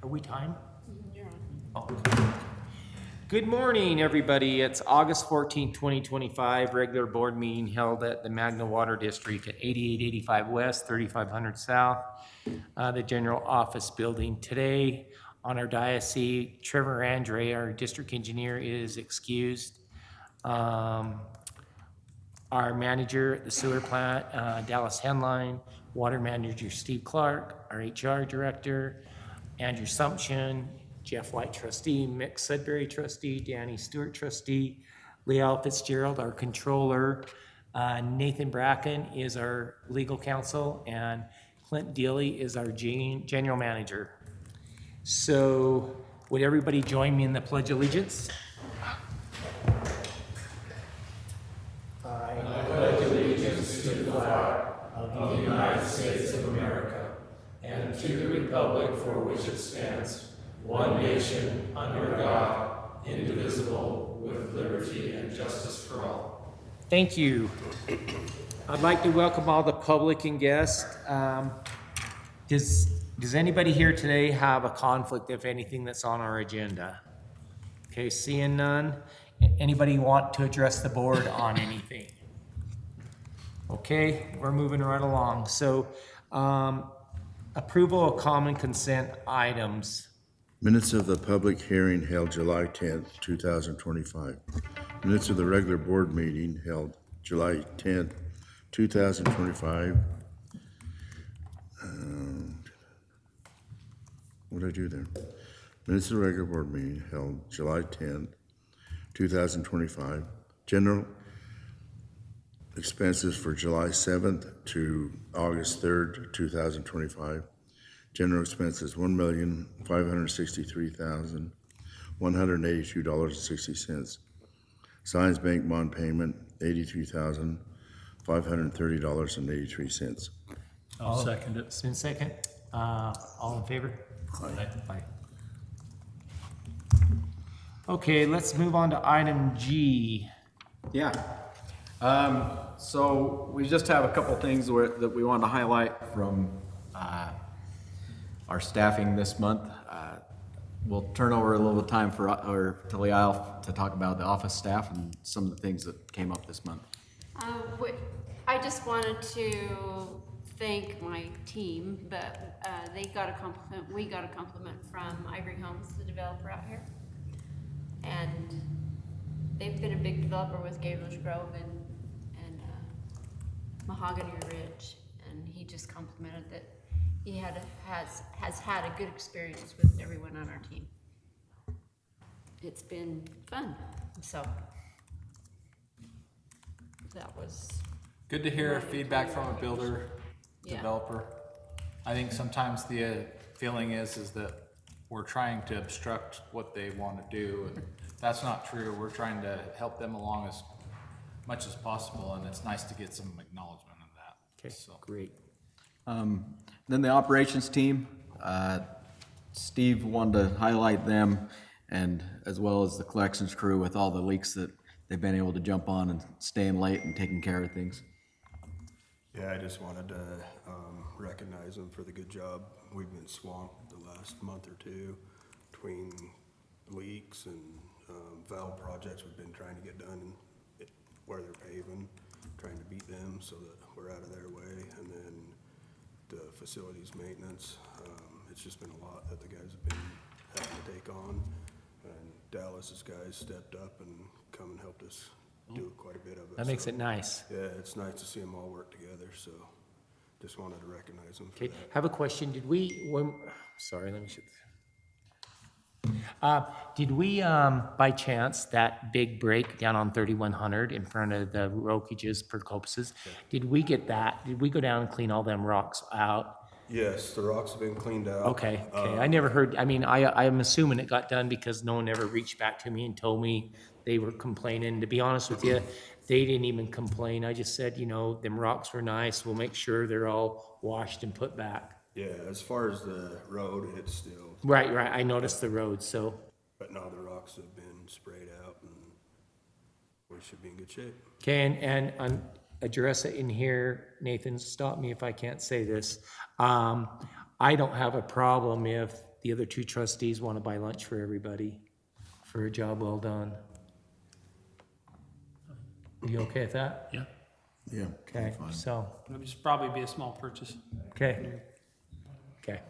Are we timed? You're on. Oh, okay. Good morning, everybody. It's August 14th, 2025, regular board meeting held at the Magna Water District at 8885 West, 3500 South, the general office building. Today on our diocese, Trevor Andre, our district engineer, is excused. Our manager at the sewer plant, Dallas Henline, water manager Steve Clark, our HR director, Andrew Sumption, Jeff White trustee, Mick Sudbury trustee, Danny Stewart trustee, Leal Fitzgerald, our controller, Nathan Bracken is our legal counsel, and Clint Dealey is our general manager. So would everybody join me in the Pledge of Allegiance? Of the United States of America, and to the republic for which it stands, one nation, under God, indivisible, with liberty and justice for all. Thank you. I'd like to welcome all the public and guests. Does anybody here today have a conflict, if anything, that's on our agenda? Okay, seeing none. Anybody want to address the board on anything? Okay, we're moving right along. So, approval of common consent items. Minutes of the public hearing held July 10th, 2025. Minutes of the regular board meeting held July 10th, 2025. What did I do there? Minutes of the regular board meeting held July 10th, 2025. General expenses for July 7th to August 3rd, 2025. General expenses, $1,563,182.60. Signs bank bond payment, $83,530.83. I'll second it. It's been second. All in favor? Aye. Okay, let's move on to item G. Yeah. So we just have a couple things that we want to highlight from our staffing this month. We'll turn over a little time to Leal to talk about the office staff and some of the things that came up this month. I just wanted to thank my team, but they got a compliment. We got a compliment from Ivory Homes, the developer out here, and they've been a big developer with Gables Grove and Mahogany Ridge, and he just complimented that he has had a good experience with everyone on our team. It's been fun, so that was good to hear feedback from a builder, Yeah. developer. I think sometimes the feeling is that we're trying to obstruct what they want to do, and that's not true. We're trying to help them along as much as possible, and it's nice to get some acknowledgement of that. Okay, So. great. Then the operations team, Steve wanted to highlight them, and as well as the collections crew with all the leaks that they've been able to jump on and staying late and taking care of things. Yeah, I just wanted to recognize them for the good job. We've been swamped the last month or two between leaks and valve projects we've been trying to get done where they're paving, trying to beat them so that we're out of their way, and then the facilities maintenance. It's just been a lot that the guys have been having to take on, and Dallas's guys stepped up and come and helped us do quite a bit of it. That makes So, it nice. yeah, it's nice to see them all work together, so just wanted to recognize them for Okay, that. have a question. Did we, sorry, let me shoot. Did we, by chance, that big break down on 3100 in front of the Rokages per Copuses, did we get that? Did we go down and clean all them rocks out? Yes, the rocks have been cleaned out. Okay, I never heard, I mean, I'm assuming it got done because no one ever reached back to me and told me they were complaining. To be honest with you, they didn't even complain. I just said, them rocks were nice. We'll make sure they're all washed and put back. Yeah, as far as the road, it's still, Right, I noticed the road, so. but no, the rocks have been sprayed out and we should be in good shape. Okay, and address it in here, Nathan, stop me if I can't say this. I don't have a problem if the other two trustees want to buy lunch for everybody for a job well done. Are you okay with that? Yeah, Yeah. Okay, so, it'll just probably be a small purchase. okay. Okay.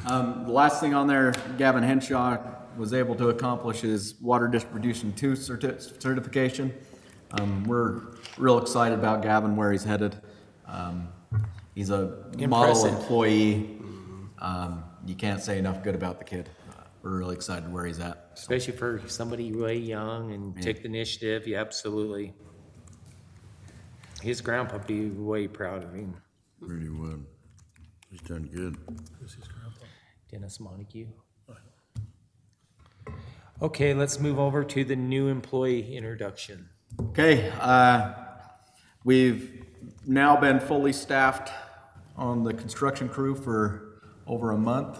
The last thing on there, Gavin Henshaw was able to accomplish his Water Distribution 2 certification. We're real excited about Gavin, where he's headed. He's a model Impressive. employee. You can't say enough good about the kid. We're really excited where he's at. Especially for somebody way young and take the initiative, yeah, absolutely. His grandpa would be way proud of him, Really would. He's done good. Dennis Montague. Okay, let's move over to the new employee introduction. Okay, we've now been fully staffed on the construction crew for over a month.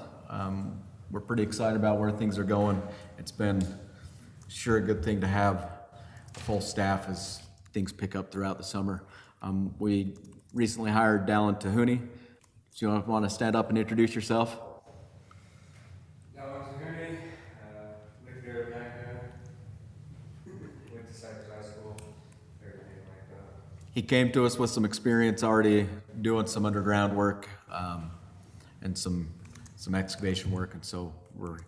We're pretty excited about where things are going. It's been sure a good thing to have a full staff as things pick up throughout the summer. We recently hired Dallin Tahuni. Do you want to stand up and introduce yourself? Alan Tahuni, lived here in Magna, went to Cypress High School, everything like that. He came to us with some experience already doing some underground work and some excavation work, and so we're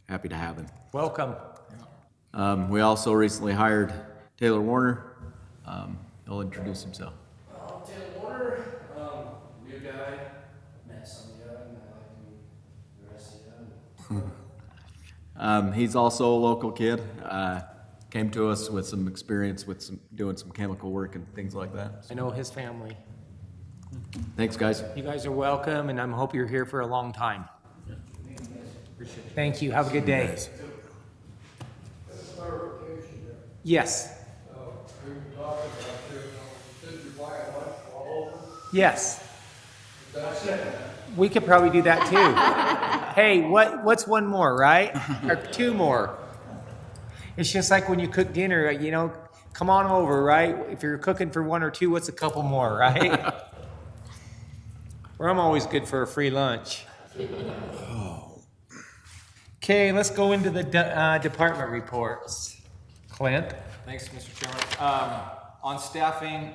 happy to have him. Welcome. We also recently hired Taylor Warner. He'll introduce himself. Taylor Warner, new guy, met some of you, and I like the rest of you. He's also a local kid. Came to us with some experience with doing some chemical work and things like that. I know his family. Thanks, guys. You guys are welcome, and I hope you're here for a long time. Thank you. Have a good day. Yes. Yes. We could probably do that too. Hey, what's one more, right? Or two more? It's just like when you cook dinner, you know, come on over, right? If you're cooking for one or two, what's a couple more, right? Or I'm always good for a free lunch. Okay, let's go into the department reports. Clint? Thanks, Mr. Chairman. On staffing,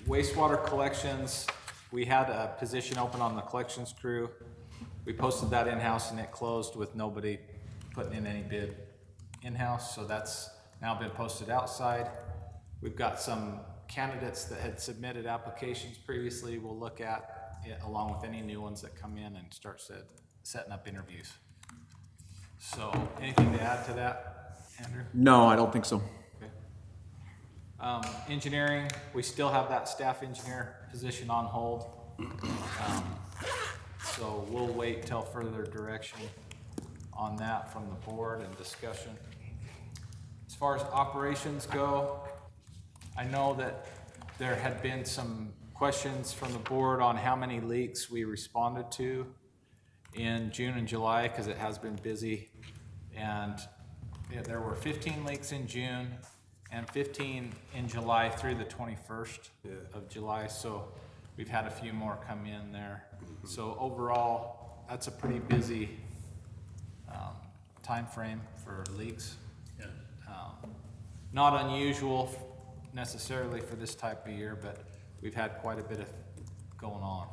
wastewater collections, we had a position open on the collections crew. We posted that in-house and it closed with nobody putting in any bid in-house, so that's now been posted outside. We've got some candidates that had submitted applications previously we'll look at it, along with any new ones that come in and start setting up interviews. So, anything to add to that, Andrew? No, I don't think so. Okay. Engineering, we still have that staff engineer position on hold. So we'll wait till further direction on that from the board and discussion. As far as operations go, I know that there had been some questions from the board on how many leaks we responded to in June and July, because it has been busy. And there were 15 leaks in June and 15 in July through the 21st of July. So we've had a few more come in there. So overall, that's a pretty busy time frame for leaks. Yeah. Not unusual necessarily for this type of year, but we've had quite a bit of going on.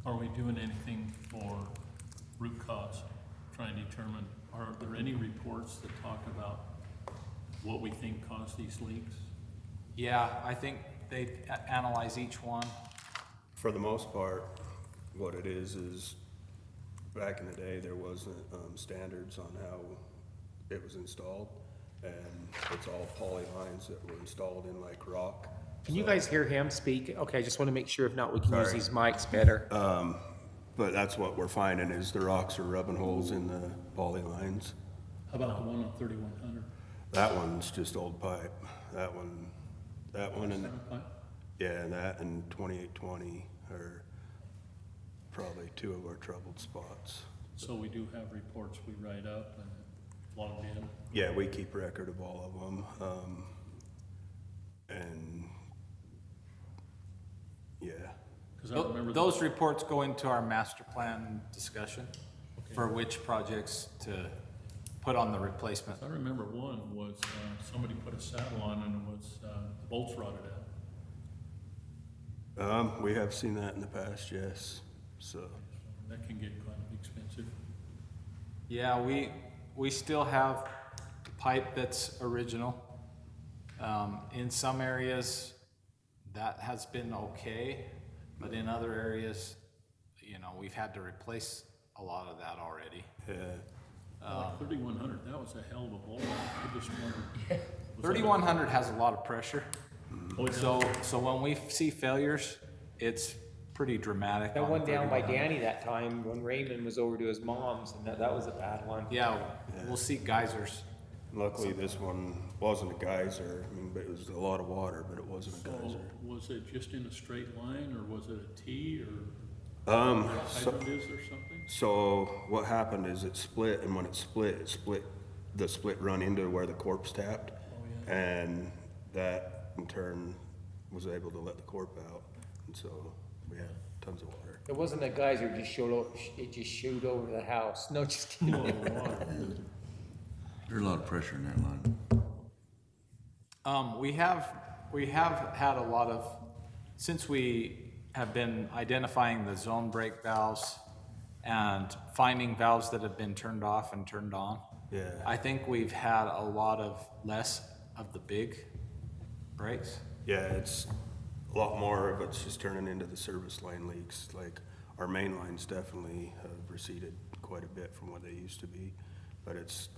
Are we doing anything for root cause? Trying to determine, are there any reports that talk about what we think caused these leaks? Yeah, I think they analyze each one. For the most part, what it is back in the day, there wasn't standards on how it was installed, and it's all poly lines that were installed in like rock. Can you guys hear him speak? Okay, I just want to make sure, if not, we can use Sorry. these mics better. But that's what we're finding is the rocks are rubbing holes in the poly lines. How about the one on 3100? That one's just old pipe. That one and, yeah, and that and 2820 are probably two of our troubled spots. So we do have reports we write up and log in. Yeah, we keep record of all of them. And yeah, Because I remember. Those reports go into our master plan discussion for which projects to put on the replacement. I remember one was, somebody put a saddle on and it was, the bolts rotted out. We have seen that in the past, yes, so. That can get quite expensive. Yeah, we still have pipe that's original. In some areas, that has been okay, but in other areas, you know, we've had to replace a lot of that already. Yeah, Like 3100, that was a hell of a bolt. I just wondered. 3100 has a lot of pressure, Oh, it does? so when we see failures, it's pretty dramatic. That on one down by 3100. Danny that time when Raymond was over to his mom's, and that was a bad one. Yeah, we'll see geysers. luckily this one wasn't a geyser, I mean, but it was a lot of water, but it wasn't a So geyser. was it just in a straight line, or was it a T, or So, hydrant is or something? so what happened is it split, and when it split, the split run into where the corpse tapped. Oh, And that in turn was able to let the corp out, and so we had tons of water. It wasn't a geyser, it just showed over the house. No, just kidding. Oh, water. There's a lot of pressure in that line. We have had a lot of, since we have been identifying the zone break valves and finding valves that have been turned off and turned on. Yeah. I think we've had a lot of less of the big breaks. Yeah, it's a lot more of it's just turning into the service line leaks. Like our main lines definitely have receded quite a bit from what they used to be, but it's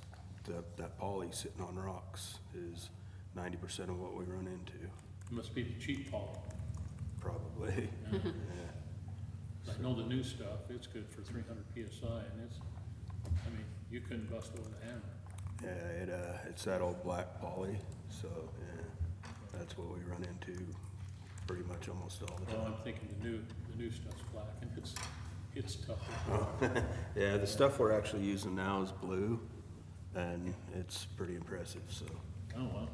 that poly sitting on rocks is 90% of what we run into, It must be the cheap poly. probably. I know the new stuff, it's good for 300 PSI, and it's, I mean, you couldn't bust it with a hammer. Yeah, it's that old black poly, so yeah, that's what we run into pretty much almost all the Well, time. I'm thinking the new stuff's black, and it's tougher. Yeah, the stuff we're actually using now is blue, and it's pretty impressive, so. Oh, wow.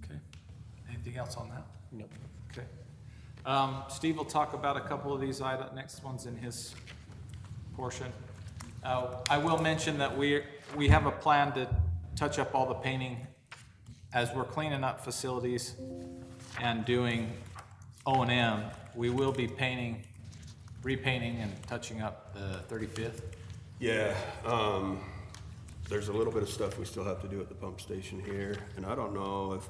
Okay. Anything else on that? Nope. Okay. Steve will talk about a couple of these items. Next one's in his portion. I will mention that we have a plan to touch up all the painting as we're cleaning up facilities and doing O&M. We will be repainting and touching up the 35th. Yeah, there's a little bit of stuff we still have to do at the pump station here, and I don't know if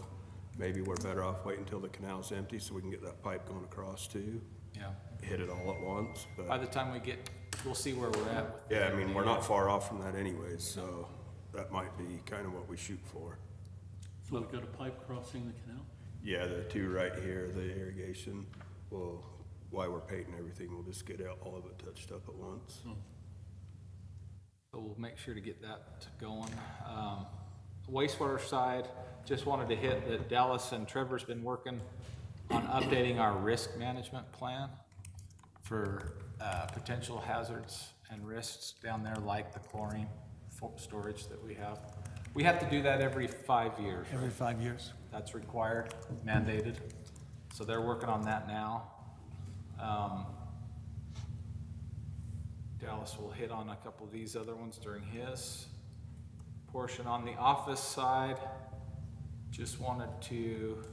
maybe we're better off waiting until the canal's empty so we can get that pipe going across too. Yeah. Hit it all at once, By but, the time we'll see where we're at. yeah, I mean, we're not far off from that anyways, so that might be kind of what we shoot for. So we've got a pipe crossing the canal? Yeah, the two right here, the irrigation, well, while we're painting everything, we'll just get all of it touched up at once. So we'll make sure to get that going. Wastewater side, just wanted to hit that Dallas and Trevor's been working on updating our risk management plan for potential hazards and risks down there, like the chlorine storage that we have. We have to do that every 5 years. Every 5 years. That's required, mandated. So they're working on that now. Dallas will hit on a couple of these other ones during his portion. On the office side, just wanted to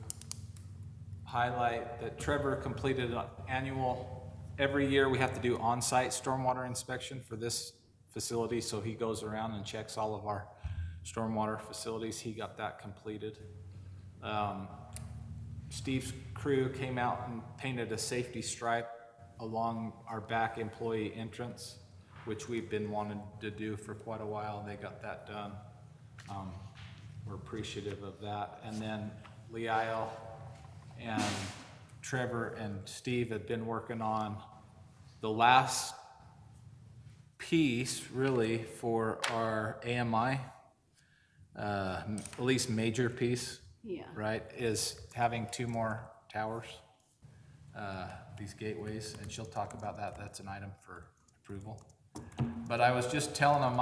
highlight that Trevor completed an annual, every year we have to do on-site stormwater inspection for this facility, so he goes around and checks all of our stormwater facilities. He got that completed. Steve's crew came out and painted a safety stripe along our back employee entrance, which we've been wanting to do for quite a while, and they got that done. We're appreciative of that. And then Leisle and Trevor and Steve have been working on the last piece, really, for our AMI, at least major piece, Yeah. right, is having 2 more towers, these gateways, and she'll talk about that. That's an item for approval. But I was just telling them,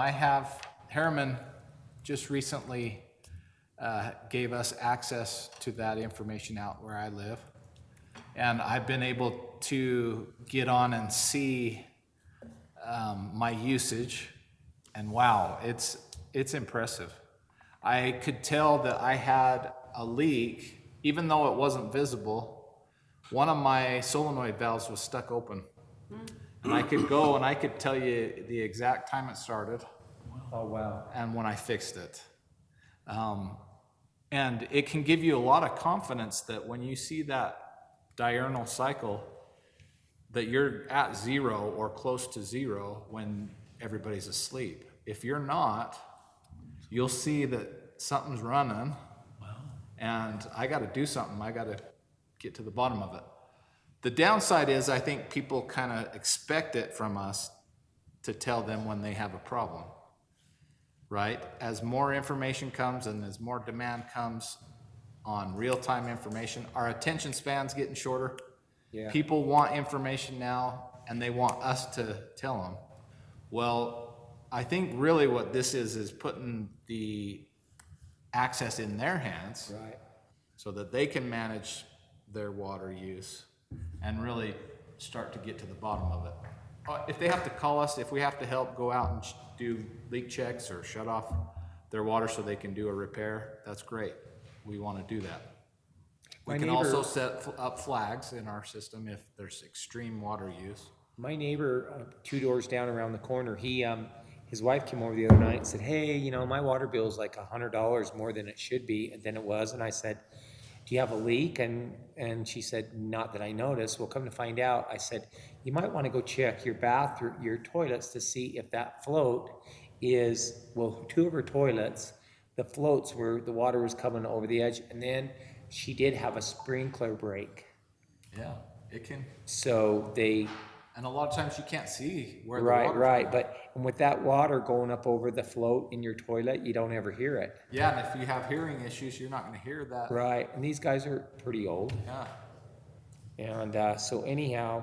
Harriman just recently gave us access to that information out where I live. And I've been able to get on and see my usage, and wow, it's impressive. I could tell that I had a leak, even though it wasn't visible. One of my solenoid valves was stuck open. And I could go and I could tell you the exact time it started. Oh, wow. And when I fixed it. And it can give you a lot of confidence that when you see that diurnal cycle, that you're at zero or close to zero when everybody's asleep. If you're not, you'll see that something's running. And I got to do something. I got to get to the bottom of it. The downside is I think people kind of expect it from us to tell them when they have a problem, right? As more information comes and as more demand comes on real-time information, our attention span's getting shorter. Yeah. People want information now and they want us to tell them. Well, I think really what this is putting the access in their hands. Right. So that they can manage their water use and really start to get to the bottom of it. If they have to call us, if we have to help go out and do leak checks or shut off their water so they can do a repair, that's great. We want to do that. We My can neighbor- also set up flags in our system if there's extreme water use. My neighbor, 2 doors down around the corner, his wife came over the other night and said, hey, you know, my water bill's like $100 more than it should be, than it was. And I said, do you have a leak? And she said, not that I noticed. Well, come to find out, I said, you might want to go check your bathroom, your toilets to see if that float is, well, 2 of her toilets, the floats where the water was coming over the edge. And then she did have a sprinkler break. Yeah, it can. So they, And a lot of times you can't see where the right, water's right. going. But and with that water going up over the float in your toilet, you don't ever hear it. Yeah, and if you have hearing issues, you're not going to hear that. Right. And these guys are pretty old. Yeah, And so anyhow,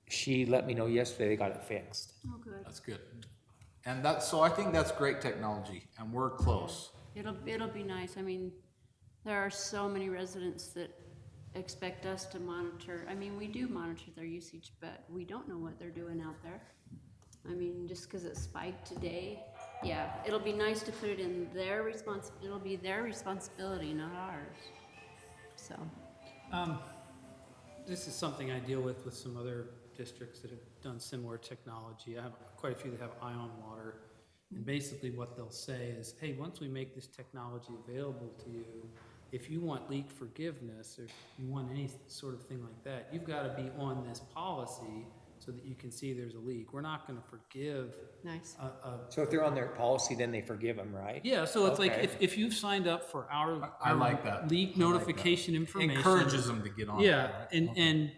she let me know yesterday they got it fixed. Oh, good. that's good. And so I think that's great technology, and we're close. It'll be nice. I mean, there are so many residents that expect us to monitor. I mean, we do monitor their usage, but we don't know what they're doing out there. I mean, just because it spiked today, yeah, it'll be nice to put it in their it'll be their responsibility, not ours. So, This is something I deal with some other districts that have done similar technology. I have quite a few that have ion water. And basically what they'll say is, hey, once we make this technology available to you, if you want leak forgiveness, or if you want any sort of thing like that, you've got to be on this policy so that you can see there's a leak. We're not going to forgive nice. So if they're on their policy, then they forgive them, right? Yeah, so it's like Okay. if you've signed up for our I like that. leak notification information. Encourages them to get on. Yeah, it, right? and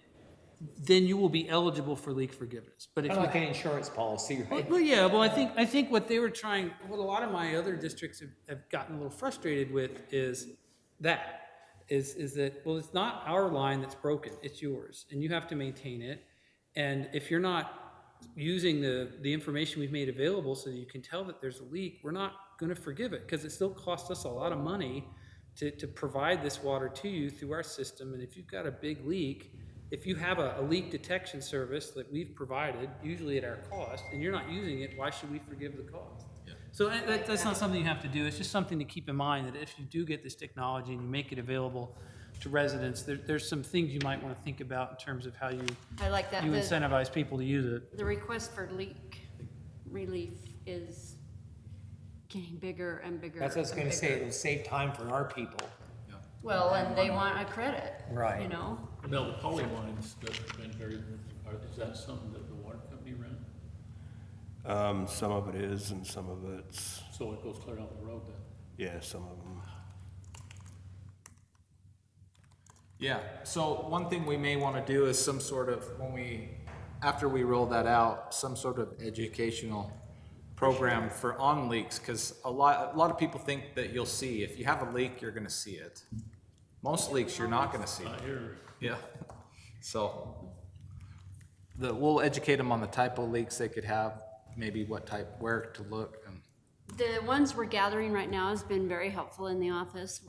then you will be eligible for leak forgiveness. But if Kind you of like an insurance policy, right? well, yeah, well, I think what they were trying, what a lot of my other districts have gotten a little frustrated with is that, well, it's not our line that's broken, it's yours, and you have to maintain it. And if you're not using the information we've made available so that you can tell that there's a leak, we're not gonna forgive it, because it still costs us a lot of money to provide this water to you through our system. And if you've got a big leak, if you have a leak detection service that we've provided, usually at our cost, and you're not using it, why should we forgive the cost? Yeah. So that's not something you have to do. It's just something to keep in mind, that if you do get this technology and you make it available to residents, there's some things you might want to think about in terms of how you I like that. incentivize people to use it. The request for leak relief is getting bigger and bigger. That's what I was and gonna say, bigger. it'll save time for our people. Well, and they want a credit. Right. You know? Now, the poly lines that have been buried, is that something that the water company ran? Some of it is and some of it's, So it goes clear out the road then? yeah, some of them. Yeah, so one thing we may want to do is some sort of, after we roll that out, some sort of educational program for on leaks, because a lot of people think that you'll see, if you have a leak, you're going to see it. Most leaks, you're not going to see. Not here. Yeah, so we'll educate them on the type of leaks they could have, maybe what type, where to look, and The ones we're gathering right now has been very helpful in the office.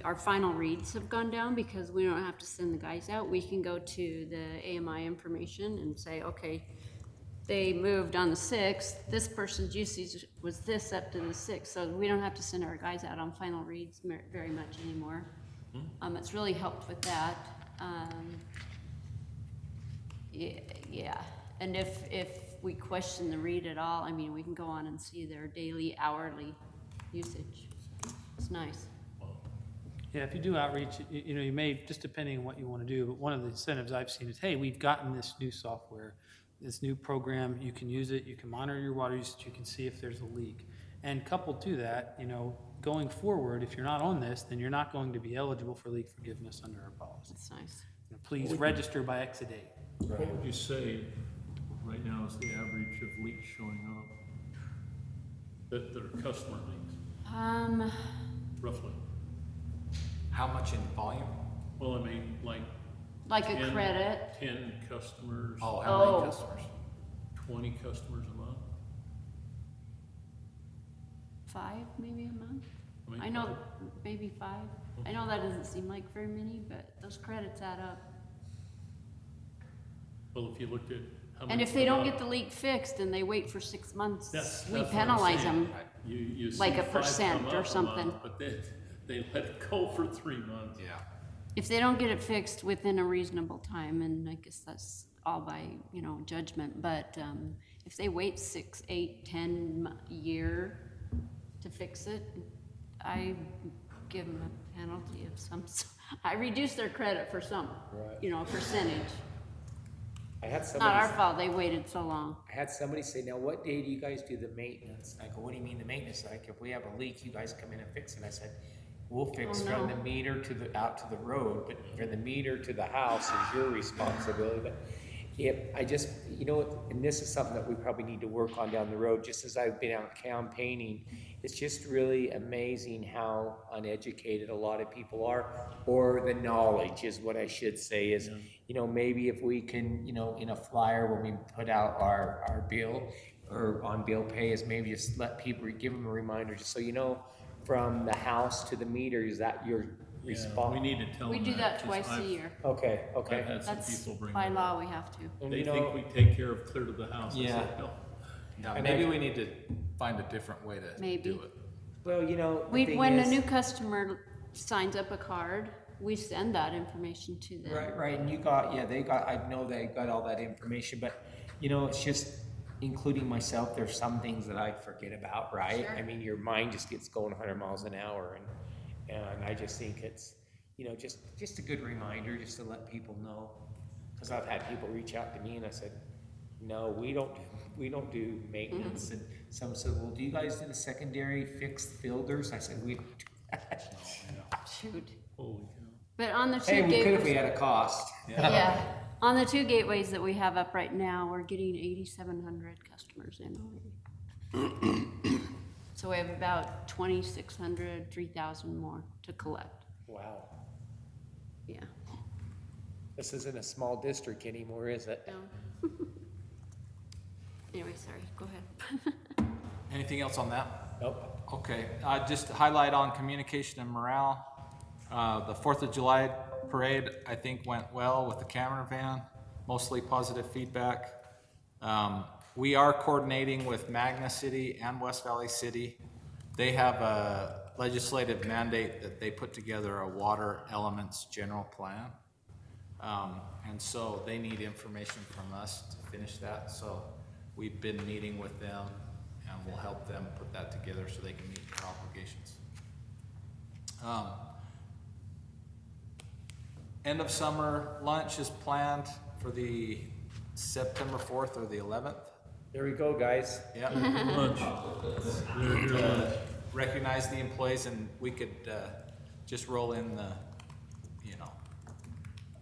Our final reads have gone down because we don't have to send the guys out. We can go to the AMI information and say, okay, they moved on the 6th, this person's usage was this up to the 6th, so we don't have to send our guys out on final reads very much anymore. It's really helped with that. Yeah, and if we question the read at all, I mean, we can go on and see their daily, hourly usage. It's nice. Yeah, if you do outreach, you know, you may, just depending on what you want to do, but one of the incentives I've seen is, hey, we've gotten this new software, this new program, you can use it, you can monitor your water usage, you can see if there's a leak. And coupled to that, you know, going forward, if you're not on this, then you're not going to be eligible for leak forgiveness under our policy. It's nice. You know, please register by X date. What would you say right now is the average of leaks showing up? That are customer leaks, roughly? How much in volume? Well, I mean, like Like a 10 credit. 10 customers, Oh, how Oh. many customers? 20 customers a month? 5 maybe a month. I mean, I know, maybe 5. I know that doesn't seem like very many, but those credits add up. Well, if you looked at how many. And if they don't get the leak fixed and they wait for 6 months, That's we what I'm penalize saying. them. You like see a 5 percent come or up a something. month, But they let it go for 3 months. Yeah. If they don't get it fixed within a reasonable time, and I guess that's all by, you know, judgment, but if they wait 6, 8, 10 year to fix it, I give them a penalty of some, I reduce their credit for some, you know, a percentage. I had It's not our somebody, fault they waited so long. I had somebody say, now what day do you guys do the maintenance? I go, what do you mean the maintenance? Like, if we have a leak, you guys come in and fix it. I said, we'll fix Oh, from no. the meter to the, out to the road, but for the meter to the house is your responsibility. But if, I just, you know, and this is something that we probably need to work on down the road, just as I've been out campaigning, it's just really amazing how uneducated a lot of people are, or the knowledge is what I should say is, you know, maybe if we can, you know, in a flyer when we put out our bill or on bill pay is maybe just let people, give them a reminder, just so you know, from the house to the meter, is that your Yeah, response? we need to tell them We do that 'cause twice a I've- year. Okay, I've okay. had some That's people bring by that law, up. we have to. And They you think know, we take care of clear to the house. I Yeah. said, no. Yeah, And maybe I- we need to find a different way to Maybe. do it. well, you know, the thing When a is- new customer signs up a card, we send that information to them. Right, and you got, yeah, they got, I know they got all that information, but, you know, it's just, including myself, there's some things that I forget about, right? Sure. I mean, your mind just gets going 100 miles an hour, and I just think it's, you know, just a good reminder, just to let people know. Because I've had people reach out to me and I said, no, we don't do maintenance, and some said, well, do you guys do the secondary fixed filters? I said, we don't do that. Shoot. Holy cow. But on the two Hey, we could if we gateways, had a cost. yeah, on the 2 gateways that we have up right now, we're getting 8,700 customers in already. So we have about 2,600, 3,000 more to collect. Wow, Yeah. this isn't a small district anymore, is it? No. Anyway, sorry, go ahead. Anything else on that? Nope. Okay, just to highlight on communication and morale. The 4th of July parade, I think, went well with the camera van, mostly positive feedback. We are coordinating with Magna City and West Valley City. They have a legislative mandate that they put together a water elements general plan. And so they need information from us to finish that. So we've been meeting with them and we'll help them put that together so they can meet their obligations. End of summer lunch is planned for the September 4th or the 11th. There we go, guys. Yeah. Lunch. Your lunch. Recognize the employees and we could just roll in the, you know,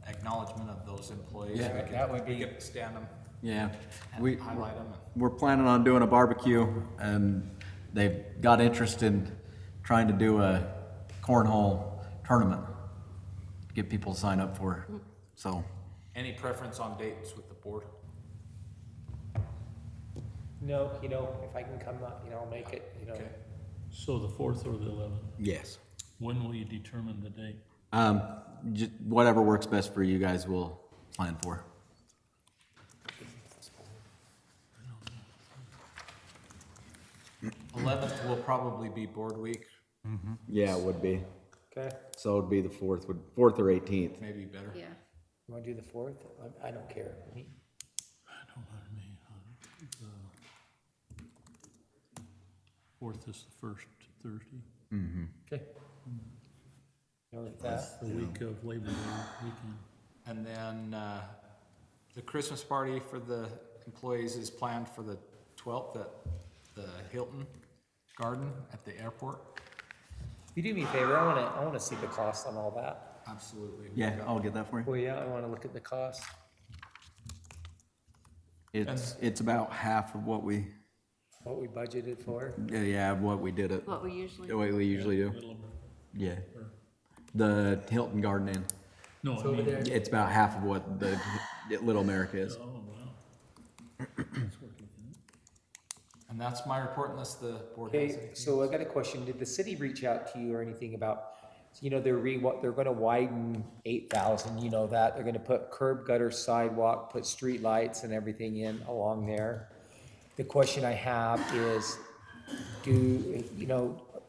acknowledgement of those employees. Yeah, We could- that would be- We could stand them Yeah, and we, highlight them. we're planning on doing a barbecue, and they've got interest in trying to do a cornhole tournament. Get people to sign up for it, so. Any preference on dates with the board? No, if I can come up, I'll make it, So the 4th or the 11th? Yes. When will you determine the date? Whatever works best for you guys, we'll plan for. Eleventh will probably be board week, Yeah, it would be. Okay, So it'd be the 4th or 18th. maybe better. Yeah. you wanna do the 4th? I don't care. I don't know, I mean, the 4th is the first Thursday, Okay. You like that? the week of Labor Day weekend. And then, the Christmas party for the employees is planned for the 12th at the Hilton Garden at the airport. You do me a favor, I wanna see the cost on all that. Absolutely. Yeah, I'll get that for you. Well, yeah, I wanna look at the cost. It's about half of what we budgeted for. what we did it. What we usually. The way we usually do. Yeah. The Hilton Garden Inn. No, I Over mean, there. It's about half of what the Little America is. oh, wow. That's working. And that's my report unless the board has Okay, anything. so I got a question. Did the city reach out to you or anything about, they're gonna widen 8,000, that, they're gonna put curb gutter sidewalk, put street lights and everything in along there. The question I have is, do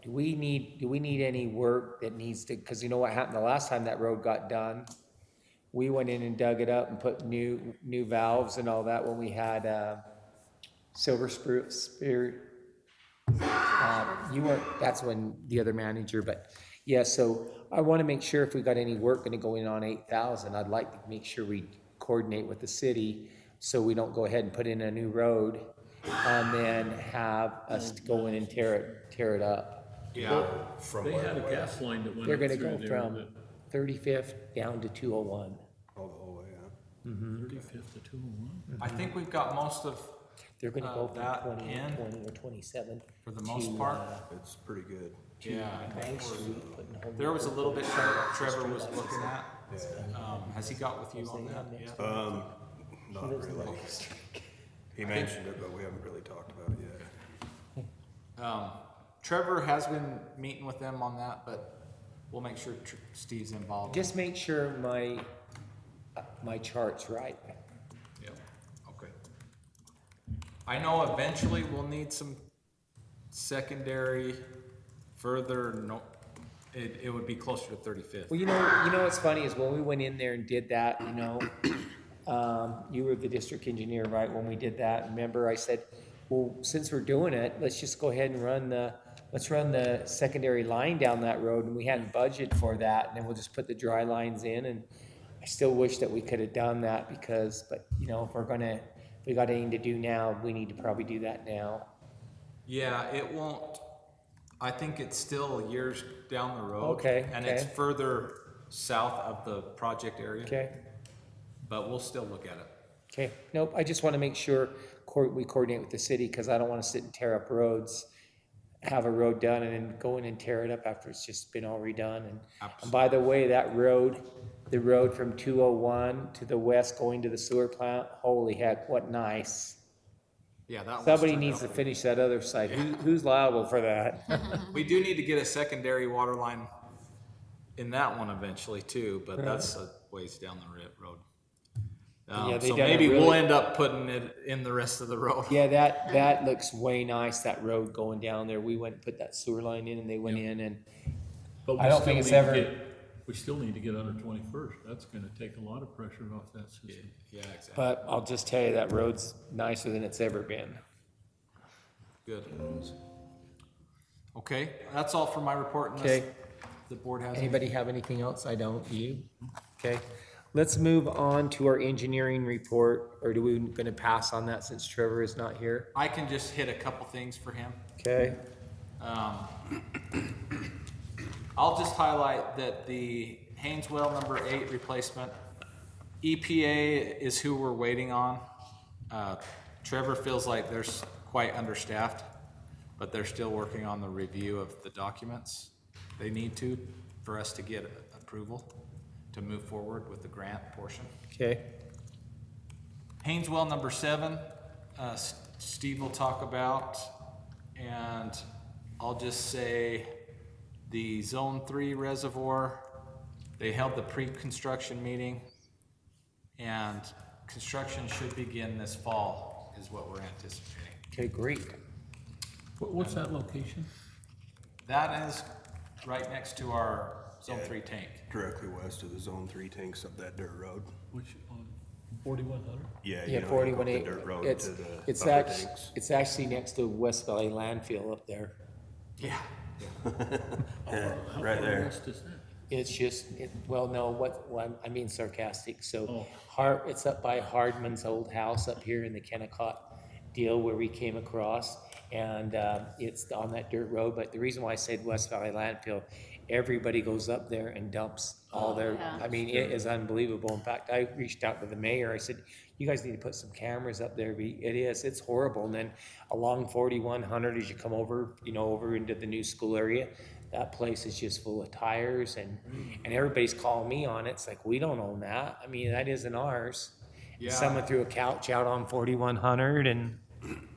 we need any work that needs to, cause you know what happened the last time that road got done? We went in and dug it up and put new valves and all that when we had, Silver Spirit. You weren't, that's when the other manager, but yeah, so I wanna make sure if we got any work gonna go in on 8,000, I'd like to make sure we coordinate with the city so we don't go ahead and put in a new road and then have us go in and tear it up. Yeah, From They where? had a gas line that went They're up gonna through go there, from 35th down to 201. Oh, the whole way, yeah. 35th to 201. I think we've got most of, They're gonna go that from 20 in, 20 or 27. for the most to, part. It's pretty good. Yeah, I think Bank Street, putting a whole there was a little bit Trevor was streetlights. looking at. Has he got with you on that yet? Not really. He mentioned it, but we haven't really talked about it yet. Trevor has been meeting with them on that, but we'll make sure Steve's involved. Just make sure my chart's right. Yep, okay. I know eventually we'll need some secondary further, it would be closer to 35th. Well, what's funny is when we went in there and did that, you were the district engineer, right, when we did that, remember I said, well, since we're doing it, let's just go ahead and run the secondary line down that road, and we hadn't budgeted for that, and then we'll just put the dry lines in, and I still wish that we could have done that but if we got anything to do now, we need to probably do that now. Yeah, it won't, I think it's still years down the road. Okay, And it's okay. further south of the project area. Okay? But we'll still look at it. Okay, nope, I just want to make sure we coordinate with the city, because I don't want to sit and tear up roads, have a road done and then go in and tear it up after it's just been all redone. And by the way, that road, the road from 201 to the west going to the sewer plant, holy heck, what nice. Yeah, that one's Somebody turned needs to out. finish that other side. Who's liable for that? We do need to get a secondary water line in that one eventually too, but that's a ways down the road. Yeah, they So done a maybe we'll really- end up putting it in the rest of the road. Yeah, that looks way nice, that road going down there. We went and put that sewer line in and they went in and But we I don't still think it's need to ever- get- We still need to get under 21st. That's gonna take a lot of pressure off that system. Yeah, exactly. but I'll just tell you, that road's nicer than it's ever been. Good. Okay, that's all for my report unless Okay. the board has. Anybody have anything else? I don't. You? Okay. Let's move on to our engineering report, or do we gonna pass on that since Trevor is not here? I can just hit a couple things for him. Okay. I'll just highlight that the Hayneswell number 8 replacement, EPA is who we're waiting on. Trevor feels like they're quite understaffed, but they're still working on the review of the documents they need to for us to get approval to move forward with the grant portion. Okay. Hayneswell number 7, Steve will talk about, and I'll just say the Zone 3 reservoir, they held the pre-construction meeting, and construction should begin this fall, is what we're anticipating. Okay, great. What's that location? That is right next to our Zone 3 tank. Directly west of the Zone 3 tanks up that dirt road. Which, on 4100? Yeah, Yeah, you know, you go up 41A. the dirt road It's, to the it's upper actually, tanks. it's actually next to West Valley landfill up there. Yeah. Yeah, How right far there. west is that? It's just, well, no, I mean sarcastic, so Oh. It's up by Hardman's old house up here in the Kennecott deal where we came across, and it's on that dirt road, but the reason why I said West Valley landfill, everybody goes up there and dumps all their, Yeah. I mean, it is unbelievable. In fact, I reached out to the mayor, I said, you guys need to put some cameras up there. It's horrible. And then along 4100, as you come over, over into the new school area, that place is just full of tires, and everybody's calling me on it. It's like, we don't own that. I mean, that isn't ours. Yeah. Someone threw a couch out on 4100, and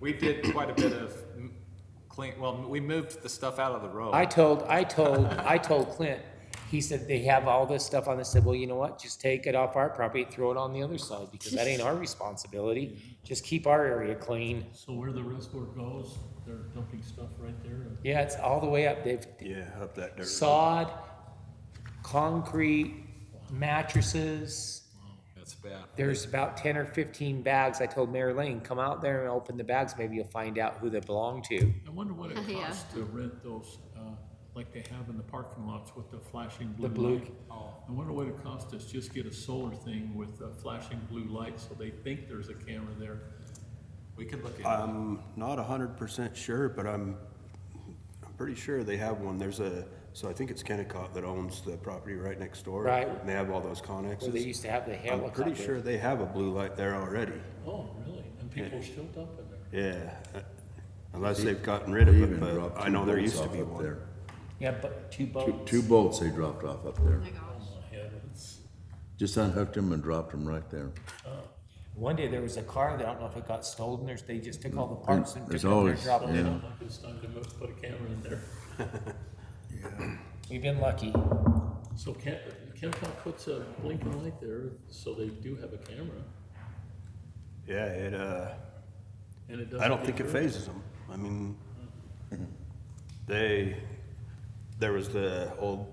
We did quite a bit of we moved the stuff out of the road. I told Clint, he said they have all this stuff on. I said, well, you know what? Just take it off our property, throw it on the other side, because that ain't our responsibility. Just keep our area clean. So where the reservoir goes, they're dumping stuff right there? Yeah, it's all the way up. They've Yeah, up that dirt road. sod, concrete, mattresses. That's bad. There's about 10 or 15 bags. I told Mary Lane, come out there and open the bags. Maybe you'll find out who they belong to. I wonder what it Yeah. costs to rent those, like they have in the parking lots with the flashing blue The blue- light. I wonder what it costs to just get a solar thing with a flashing blue light, so they think there's a camera there. We could look at I'm not 100% sure, but I'm pretty sure they have one. So I think it's Kennecott that owns the property right next door. Right. And they have all those connexes. Where they used to have the I'm helicopter. pretty sure they have a blue light there already. Oh, really? And people are still dumping there? Yeah, unless they've gotten rid of They it, even but dropped I two know there bolts used to off be up one. there. Yeah, but two boats. Two bolts they dropped off up there. Oh my gosh. Oh, my heavens. Just unhooked them and dropped them right there. One day there was a car that I don't know if it got stolen or if they just took all the parts and took There's it over and always- dropped it. yeah. Like it's time to put a camera in there. We've been lucky. So Kennecott puts a blinking light there, so they do have a camera, Yeah, and it doesn't. I don't get think it hurt. phases them. I mean, there was the old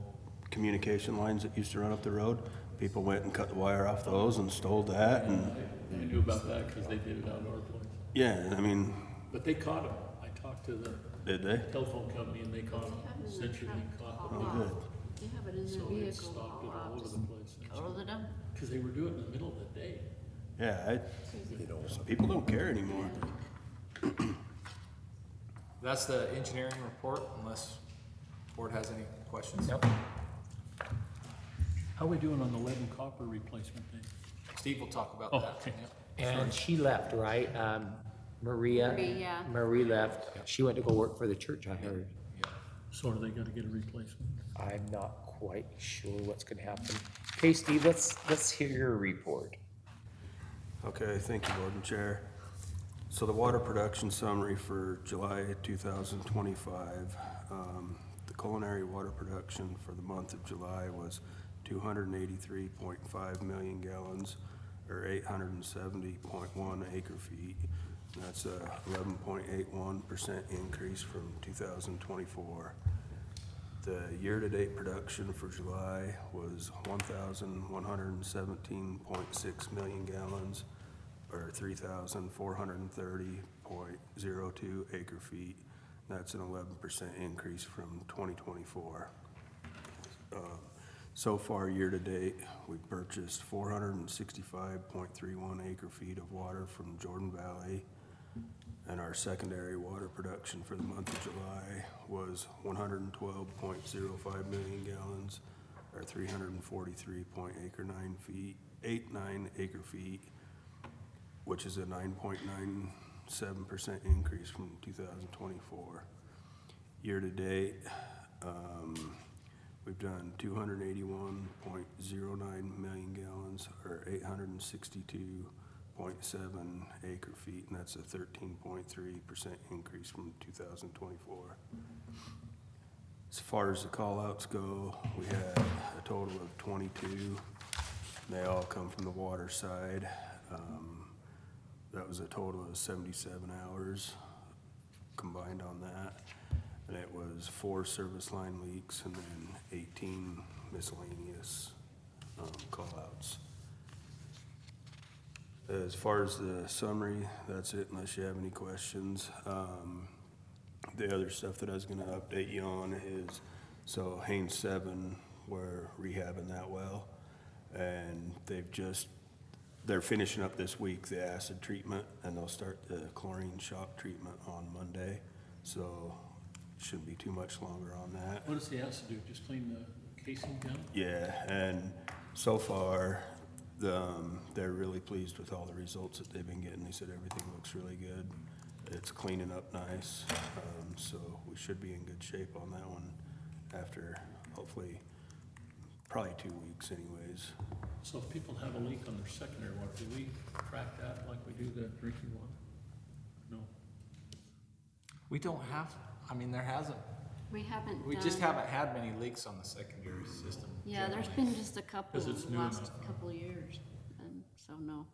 communication lines that used to run up the road. People went and cut the wire off those and stole that, and, I knew about that because they did it out of our place. yeah, I mean, But they caught him. I talked to the did they? telephone company and they caught him. Essentially caught them. Good. They have it in So their they vehicle, stopped it all all out, over just the place. go to the dump. Because they were doing it in the middle of the day. Yeah, people don't care anymore. That's the engineering report, unless board has any questions. Nope. How are we doing on the lead and copper replacement thing? Steve will talk about Oh, that. okay. And she left, right? Maria? Marie, yeah. Marie left. She went to go work for the church, I heard. So are they gonna get a replacement? I'm not quite sure what's gonna happen. Okay, Steve, let's hear your report. Okay, thank you, Board and Chair. So the water production summary for July 2025, the culinary water production for the month of July was 283.5 million gallons, or 870.1 acre feet. That's a 11.81% increase from 2024. The year-to-date production for July was 1,117.6 million gallons, or 3,430.02 acre feet. That's an 11% increase from 2024. So far, year-to-date, we've purchased 465.31 acre feet of water from Jordan Valley, and our secondary water production for the month of July was 112.05 million gallons, or 343.89 acre feet, which is a 9.97% increase from 2024. Year-to-date, we've done 281.09 million gallons, or 6.7 acre feet, and that's a 13.3% increase from 2024. As far as the call-outs go, we had a total of 22. They all come from the water side. That was a total of 77 hours combined on that. And it was 4 service line leaks and then 18 miscellaneous call-outs. As far as the summary, that's it unless you have any questions. The other stuff that I was gonna update you on is, so Haynes 7, we're rehabbing that well. And they're finishing up this week the acid treatment, and they'll start the chlorine shock treatment on Monday. So shouldn't be too much longer on that. What does the acid do? Just clean the casing down? Yeah, and so far, they're really pleased with all the results that they've been getting. They said everything looks really good. It's cleaning up nice, so we should be in good shape on that one after hopefully probably 2 weeks anyways. So if people have a leak on their secondary water, do we track that like we do the drinking water? No. We don't have, I mean, there hasn't, We haven't we just done- haven't had many leaks on the secondary system. Yeah, there's generally. been just a couple 'Cause it's the new last enough, huh? couple of years, and so no.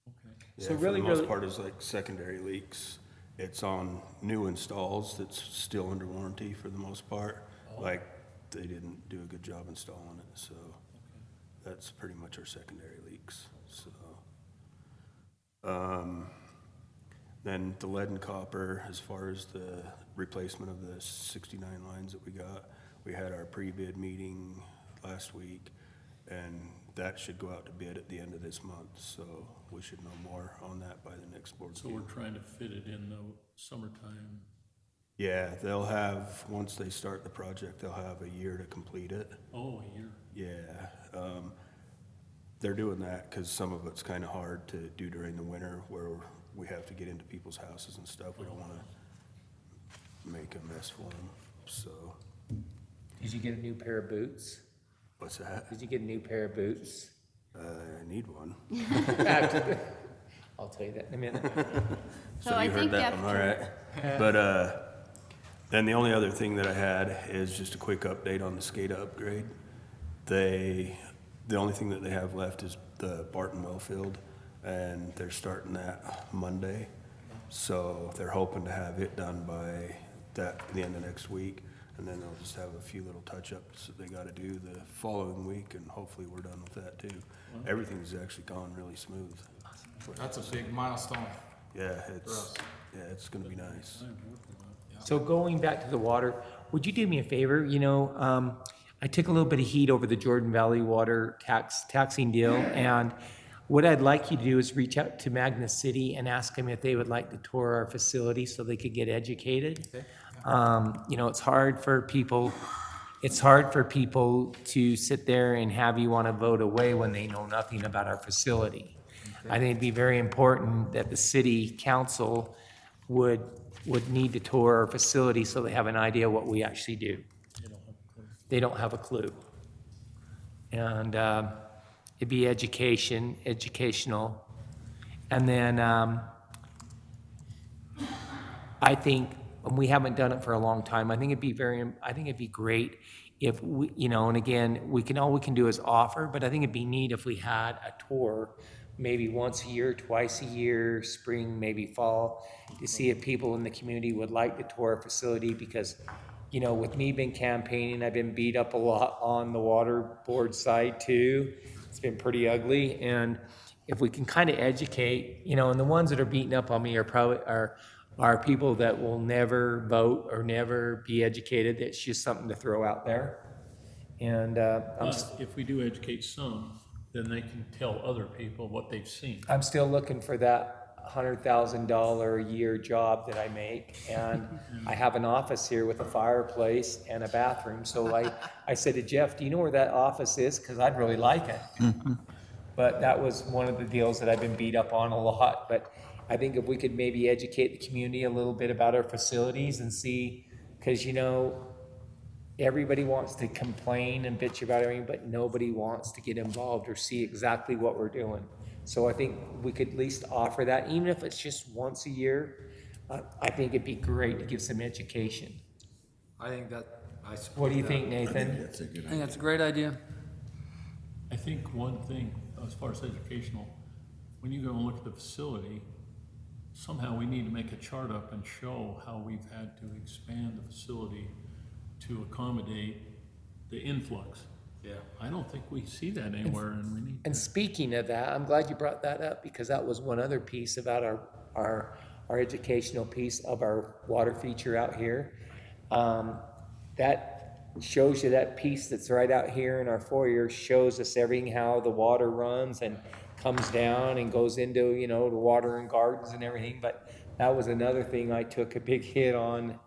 Okay. Yeah, So for really, the most really- part is like secondary leaks. It's on new installs that's still under warranty for the most part. Like, they didn't do a good job installing it, so that's pretty much our secondary leaks, so. Then the lead and copper, as far as the replacement of the 69 lines that we got, we had our pre-bid meeting last week, and that should go out to bid at the end of this month, so we should know more on that by the next board So meeting. we're trying to fit it in the summertime. Yeah, they'll have, once they start the project, they'll have a year to complete it. Oh, a year. Yeah, they're doing that because some of it's kind of hard to do during the winter where we have to get into people's houses and stuff. We don't want to make a mess for them, so. Did you get a new pair of boots? What's that? Did you get a new pair of boots? I need one. I'll tell you that in a minute. So So I you heard think that one, all right? But, then the only other thing that I had is just a quick update on the SCADA upgrade. The only thing that they have left is the Barton well field, and they're starting that Monday. So they're hoping to have it done by the end of next week, and then they'll just have a few little touch-ups that they gotta do the following week, and hopefully we're done with that too. Everything's actually gone really smooth. That's a big milestone. Yeah, it's gonna be nice. So going back to the water, would you do me a favor? You know, I took a little bit of heat over the Jordan Valley water taxing deal, and what I'd like you to do is reach out to Magna City and ask them if they would like to tour our facility so they could get educated. You know, it's hard for people to sit there and have you want to vote away when they know nothing about our facility. I think it'd be very important that the city council would need to tour our facility so they have an idea what we actually do. They don't have a clue. And it'd be educational. And then I think, and we haven't done it for a long time, I think it'd be great if we, you know, and again, all we can do is offer, but I think it'd be neat if we had a tour, maybe once a year, twice a year, spring, maybe fall, to see if people in the community would like to tour our facility, because, you know, with me being campaigning, I've been beat up a lot on the water board side too. It's been pretty ugly, and if we can kind of educate, you know, and the ones that are beating up on me are people that will never vote or never be educated. It's just something to throw out there. And But if we do educate some, then they can tell other people what they've seen. I'm still looking for that $100,000 a year job that I make. And I have an office here with a fireplace and a bathroom. So I said to Jeff, do you know where that office is? Because I'd really like it. But that was one of the deals that I've been beat up on a lot. But I think if we could maybe educate the community a little bit about our facilities and see, because, you know, everybody wants to complain and bitch about everything, but nobody wants to get involved or see exactly what we're doing. So I think we could at least offer that, even if it's just once a year. I think it'd be great to give some education. I think that, I support What do you that. think, Nathan? That's a good I think idea. that's a great idea. I think one thing, as far as educational, when you go and look at the facility, somehow we need to make a chart up and show how we've had to expand the facility to accommodate the influx. Yeah. I don't think we see that anywhere, and we need. And speaking of that, I'm glad you brought that up, because that was one other piece about our educational piece of our water feature out here. That shows you, that piece that's right out here in our foyer shows us everything, how the water runs and comes down and goes into, you know, the water and gardens and everything. But that was another thing I took a big hit on.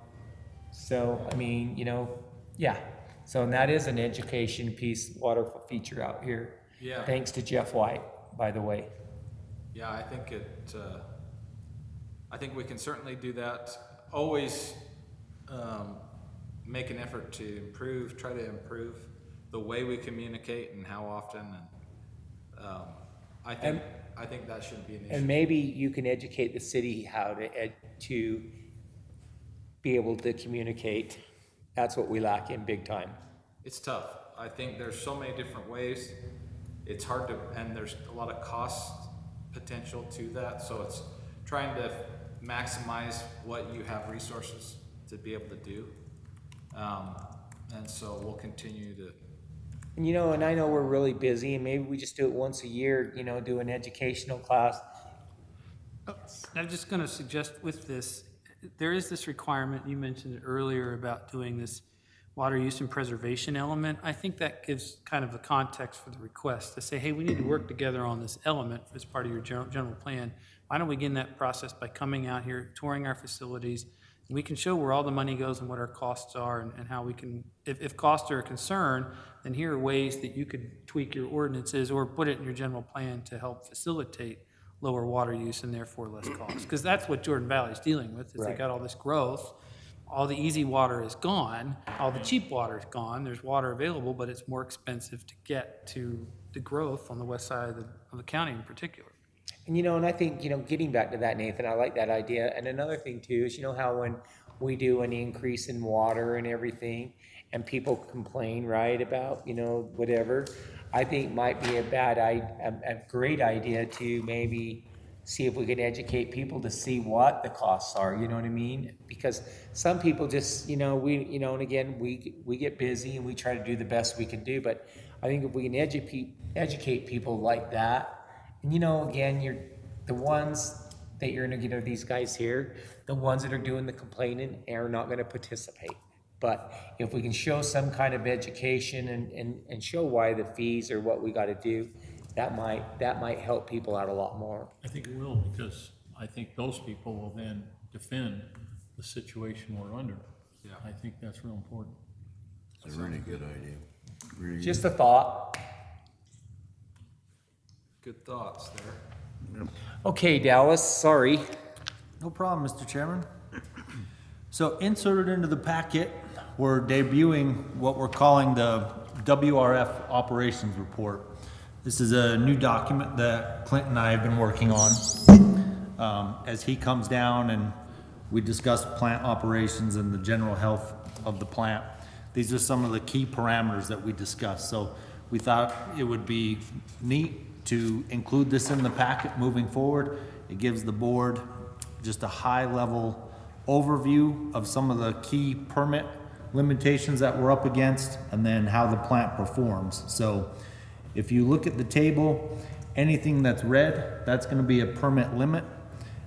So, I mean, you know, yeah. So, and that is an education piece, water feature out here. Yeah. Thanks to Jeff White, by the way. Yeah, I think I think we can certainly do that. Always, make an effort to try to improve the way we communicate and how often, and, I think that shouldn't be an issue. And maybe you can educate the city how to be able to communicate. That's what we lack in big time. It's tough. I think there's so many different ways. It's hard to, and there's a lot of cost potential to that. So it's trying to maximize what you have resources to be able to do. And so we'll continue to. And you know, and I know we're really busy, and maybe we just do it once a year, you know, do an educational class. I'm just gonna suggest with this, there is this requirement, you mentioned it earlier about doing this water use and preservation element. I think that gives kind of a context for the request to say, hey, we need to work together on this element as part of your general plan. Why don't we begin that process by coming out here, touring our facilities? We can show where all the money goes and what our costs are, and how we can, if costs are a concern, then here are ways that you could tweak your ordinances or put it in your general plan to help facilitate lower water use and therefore less cost. Because that's what Jordan Valley is dealing with, is they Right. got all this growth, all the easy water is gone, all the cheap water is gone, there's water available, but it's more expensive to get to the growth on the west side of the county in particular. And you know, and I think, you know, getting back to that, Nathan, I like that idea. And another thing too is, you know, how when we do an increase in water and everything, and people complain, right, about, you know, whatever, I think might be a great idea to maybe see if we can educate people to see what the costs are, you know what I mean? Because some people just, you know, and again, we get busy and we try to do the best we can do, but I think if we can educate people like that, and you know, again, you're the ones that you're gonna get are these guys here, the ones that are doing the complaining are not gonna participate. But if we can show some kind of education and show why the fees are what we gotta do, that might help people out a lot more. I think it will, because I think those people will then defend the situation we're under. Yeah. I think that's real important. It's a really good idea. Really Just a thought. Good thoughts there. Okay, Dallas, sorry. No problem, Mr. Chairman. So inserted into the packet, we're debuting what we're calling the WRF Operations Report. This is a new document that Clint and I have been working on. As he comes down and we discuss plant operations and the general health of the plant, these are some of the key parameters that we discussed. So we thought it would be neat to include this in the packet moving forward. It gives the board just a high-level overview of some of the key permit limitations that we're up against, and then how the plant performs. So if you look at the table, anything that's red, that's gonna be a permit limit.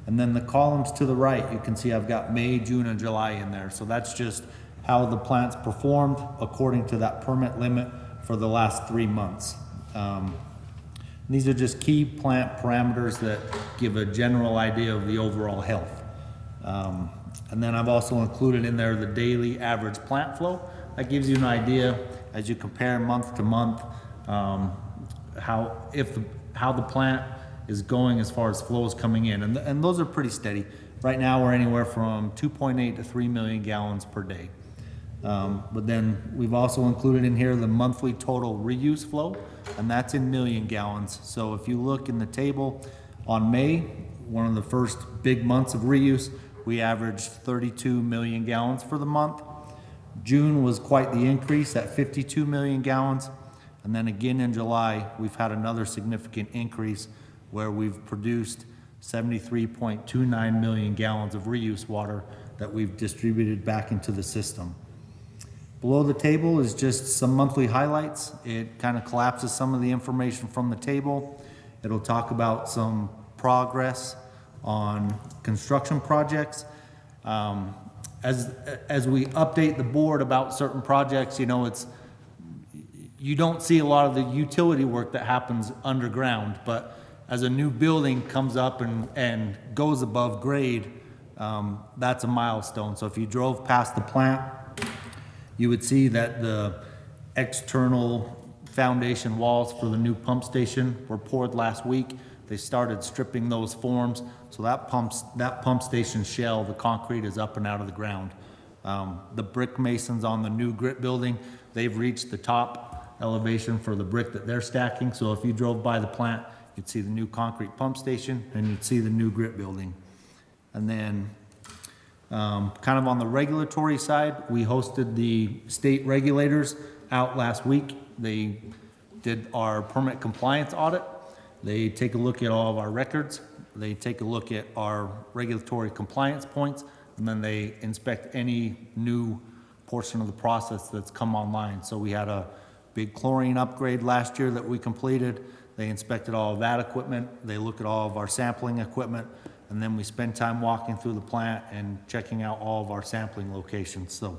And then the columns to the right, you can see I've got May, June, and July in there. So that's just how the plant's performed according to that permit limit for the last 3 months. These are just key plant parameters that give a general idea of the overall health. And then I've also included in there the daily average plant flow. That gives you an idea as you compare month to month, how the plant is going as far as flows coming in. And those are pretty steady. Right now, we're anywhere from 2.8 to 3 million gallons per day. But then we've also included in here the monthly total reuse flow, and that's in million gallons. So if you look in the table on May, one of the first big months of reuse, we averaged 32 million gallons for the month. June was quite the increase at 52 million gallons. And then again in July, we've had another significant increase where we've produced 73.29 million gallons of reuse water that we've distributed back into the system. Below the table is just some monthly highlights. It kind of collapses some of the information from the table. It'll talk about some progress on construction projects. As we update the board about certain projects, you know, you don't see a lot of the utility work that happens underground, but as a new building comes up and goes above grade, that's a milestone. So if you drove past the plant, you would see that the external foundation walls for the new pump station were poured last week. They started stripping those forms, so that pump station shell, the concrete is up and out of the ground. The brick masons on the new grit building, they've reached the top elevation for the brick that they're stacking. So if you drove by the plant, you'd see the new concrete pump station and you'd see the new grit building. And then kind of on the regulatory side, we hosted the state regulators out last week. They did our permit compliance audit. They take a look at all of our records. They take a look at our regulatory compliance points, and then they inspect any new portion of the process that's come online. So we had a big chlorine upgrade last year that we completed. They inspected all of that equipment. They look at all of our sampling equipment, and then we spend time walking through the plant and checking out all of our sampling locations. So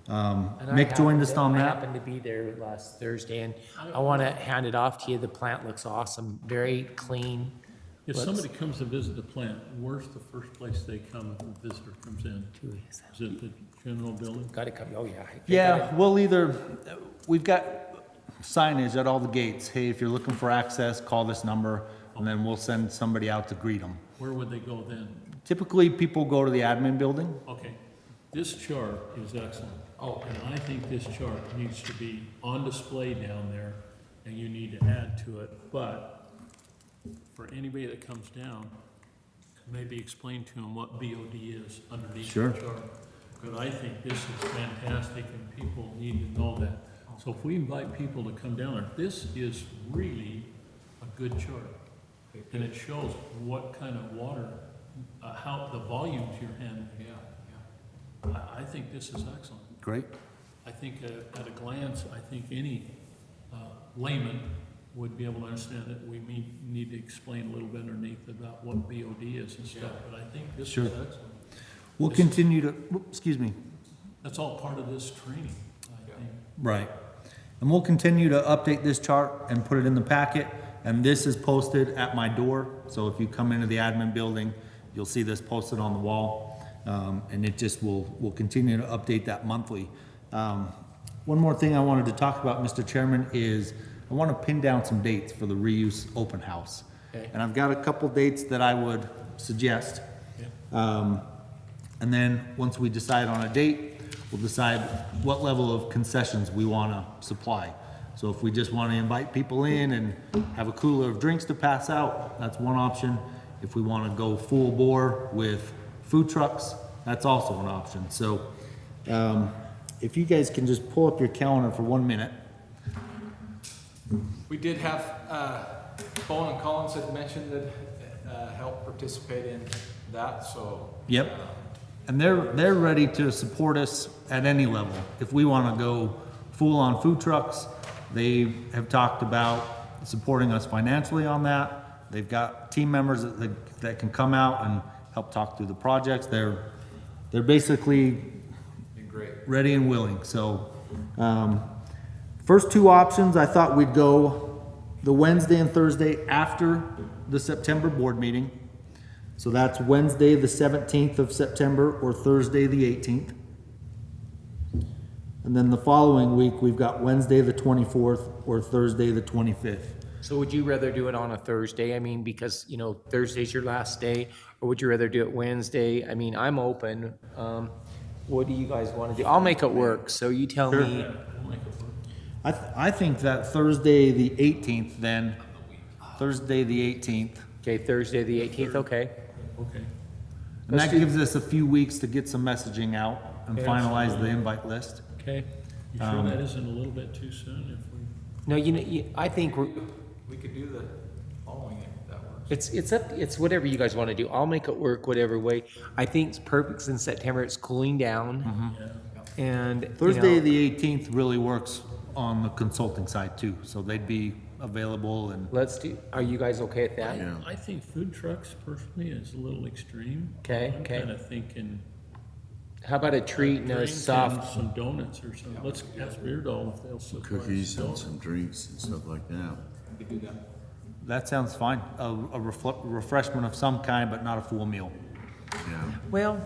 Mick joined us on I that. happened to be there last Thursday, and I want to hand it off to you. The plant looks awesome, very clean. If somebody comes to visit the plant, where's the first place they come if a visitor comes in? Is it the general building? Got to come, oh yeah. Yeah, we've got signage at all the gates. Hey, if you're looking for access, call this number, and then we'll send somebody out to greet them. Where would they go then? Typically, people go to the admin building. Okay, this chart is excellent. Oh. And I think this chart needs to be on display down there, and you need to add to it. But for anybody that comes down, maybe explain to them what BOD is underneath Sure. the chart. Because I think this is fantastic, and people need to know that. So if we invite people to come down there, this is really a good chart. And it shows what kind of water, how the volumes you're handling. I think this is excellent. Great. I think at a glance, I think any layman would be able to understand that we need to explain a little bit underneath about what BOD is and stuff, but I think this Sure. is excellent. We'll continue to, excuse me. That's all part of this training, I think. Right. And we'll continue to update this chart and put it in the packet. And this is posted at my door. So if you come into the admin building, you'll see this posted on the wall. And it just we'll continue to update that monthly. One more thing I wanted to talk about, Mr. Chairman, is I want to pin down some dates for the reuse open house. Okay. And I've got a couple dates that I would suggest. And then once we decide on a date, we'll decide what level of concessions we want to supply. So if we just want to invite people in and have a cooler of drinks to pass out, that's one option. If we want to go full bore with food trucks, that's also an option. So if you guys can just pull up your calendar for 1 minute. We did have, Bowen and Collins had mentioned that, help participate in that, so. Yep. And they're ready to support us at any level. If we want to go full on food trucks, they have talked about supporting us financially on that. They've got team members that can come out and help talk through the projects. They're basically ready and willing. So first two options, I thought we'd go the Wednesday and Thursday after the September board meeting. So that's Wednesday, the 17th of September, or Thursday, the 18th. And then the following week, we've got Wednesday, the 24th, or Thursday, the 25th. So would you rather do it on a Thursday? I mean, because, you know, Thursday's your last day, or would you rather do it Wednesday? I mean, I'm open. What do you guys want to do? I'll make it work, so you tell me. We'll make it work. I think that Thursday, the 18th then, Thursday, the 18th. Okay, Thursday, the 18th, okay. Okay. And that gives us a few weeks to get some messaging out and finalize the invite list. Okay. You sure that isn't a little bit too soon if we? No, I think We could do the following if that works. it's whatever you guys want to do. I'll make it work whatever way. I think it's perfect in September. It's cooling down. And, Thursday, the 18th really works on the consulting side too, so they'd be available and. are you guys okay with that? Yeah. I think food trucks personally is a little extreme. Okay, I'm okay. kind of thinking. How about a treat and a drink and soft? some donuts or something. Let's ask Beardo if they'll supply. Cookies and donuts. some drinks and stuff like that. We could do that. That sounds fine. A refreshment of some kind, but not a full meal. Yeah. Well,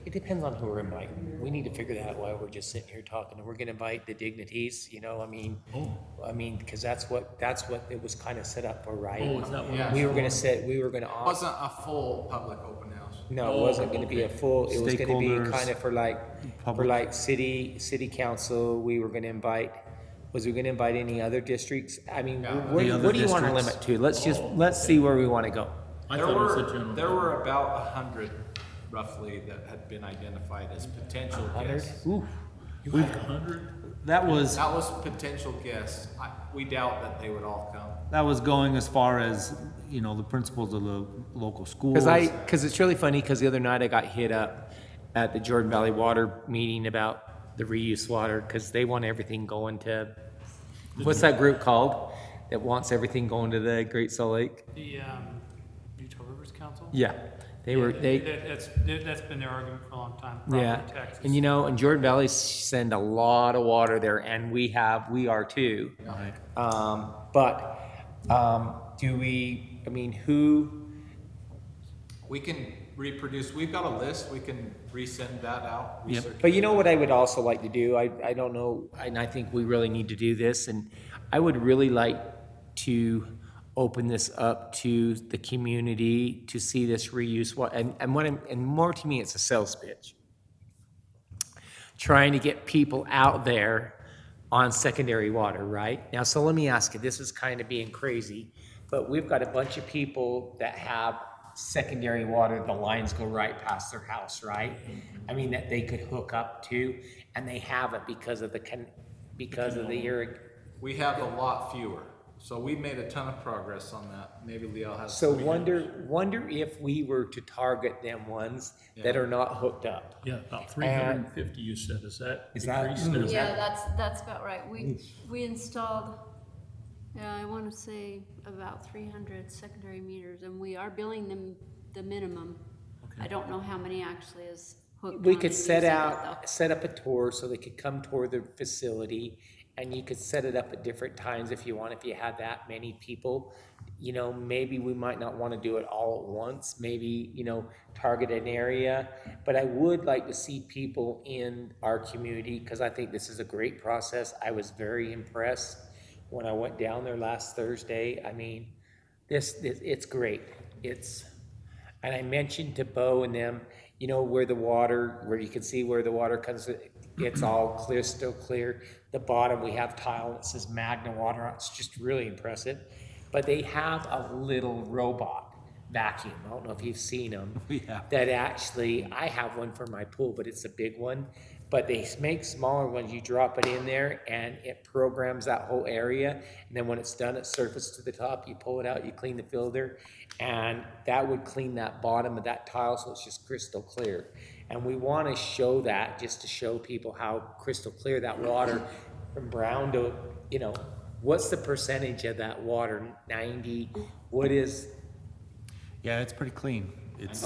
it depends on who we're inviting. We need to figure that out while we're just sitting here talking. And we're gonna invite the dignitaries, because that's what it was kind of set up for, right? Oh, is that what? Yeah. We were gonna It wasn't a full public open house. no, it wasn't gonna be a full, it was gonna be Stakeholders, kind of for public. city council. We were gonna invite, was we gonna invite any other districts? I mean, The what other do you wanna districts. limit to? Let's see where we wanna go. I There thought it was a were, general. there were about 100 roughly that had been identified as potential guests. Ooh, You had 100? That was potential guests. We doubt that they would all come. going as far as, the principals of the local schools. Because it's really funny, because the other night I got hit up at the Jordan Valley Water meeting about the reuse water, because they want everything going to, what's that group called that wants everything going to the Great Salt Lake? The Utah Rivers Council? Yeah, That's been their argument for a long time. yeah. Probably Texas. And and Jordan Valley send a lot of water there, and we are too. Who? We can reproduce, we've got a list, we can resend that out. recirculate. But you know what I would also like to do? I don't know, and I think we really need to do this, and I would really like to open this up to the community to see this reuse and more to me, it's a sales pitch. Trying to get people out there on secondary water, right? Now, so let me ask you, this is kind of being crazy, but we've got a bunch of people that have secondary water, the lines go right past their house, right? I mean, that they could hook up to, and they haven't because of the We have a lot fewer, so we made a ton of progress on that. Maybe Leo has. So wonder if we were to target them ones that are not hooked up. Yeah, about 350 you said. Is that Is that- increased? Or is Yeah, that- that's about right. We installed, I want to say about 300 secondary meters, and we are billing them the minimum. I don't know how many actually is hooked on. We could and set using it, though. up a tour so they could come tour the facility, and you could set it up at different times if you want, if you had that many people. Maybe we might not want to do it all at once, maybe, target an area. But I would like to see people in our community, because I think this is a great process. I was very impressed when I went down there last Thursday. I mean, it's great. And I mentioned to Bo and them, where you can see where the water comes, it's all clear, still clear. The bottom, we have tile that says Magna Water. It's just really impressive. But they have a little robot vacuum. I don't know if you've seen them. Yeah. That actually, I have one for my pool, but it's a big one. But they make smaller ones. You drop it in there and it programs that whole area. And then when it's done, it surfaces to the top. You pull it out, you clean the filter, and that would clean that bottom of that tile so it's just crystal clear. And we want to show that just to show people how crystal clear that water from brown to, what's the percentage of that water? 90? What is? Yeah, it's pretty clean. It's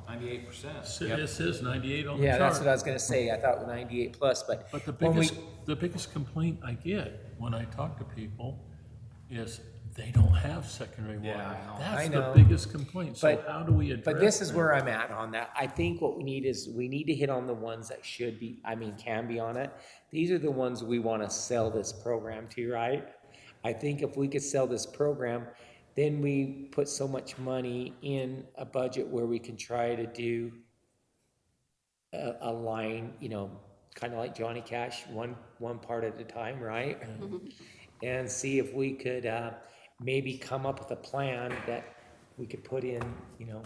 98%. It says 98 on the Yeah, chart. that's what I was going to say. I thought 98 plus, but But the biggest complaint I get when I talk to people is they don't have secondary water. Yeah, I know. That's I the know. biggest complaint. So But- how do we address But this is that? where I'm at on that. I think what we need is, we need to hit on the ones that can be on it. These are the ones we want to sell this program to, right? I think if we could sell this program, then we put so much money in a budget where we can try to do a line, you know, kind of like Johnny Cash, one part at a time, right? And see if we could, maybe come up with a plan that we could put in, you know,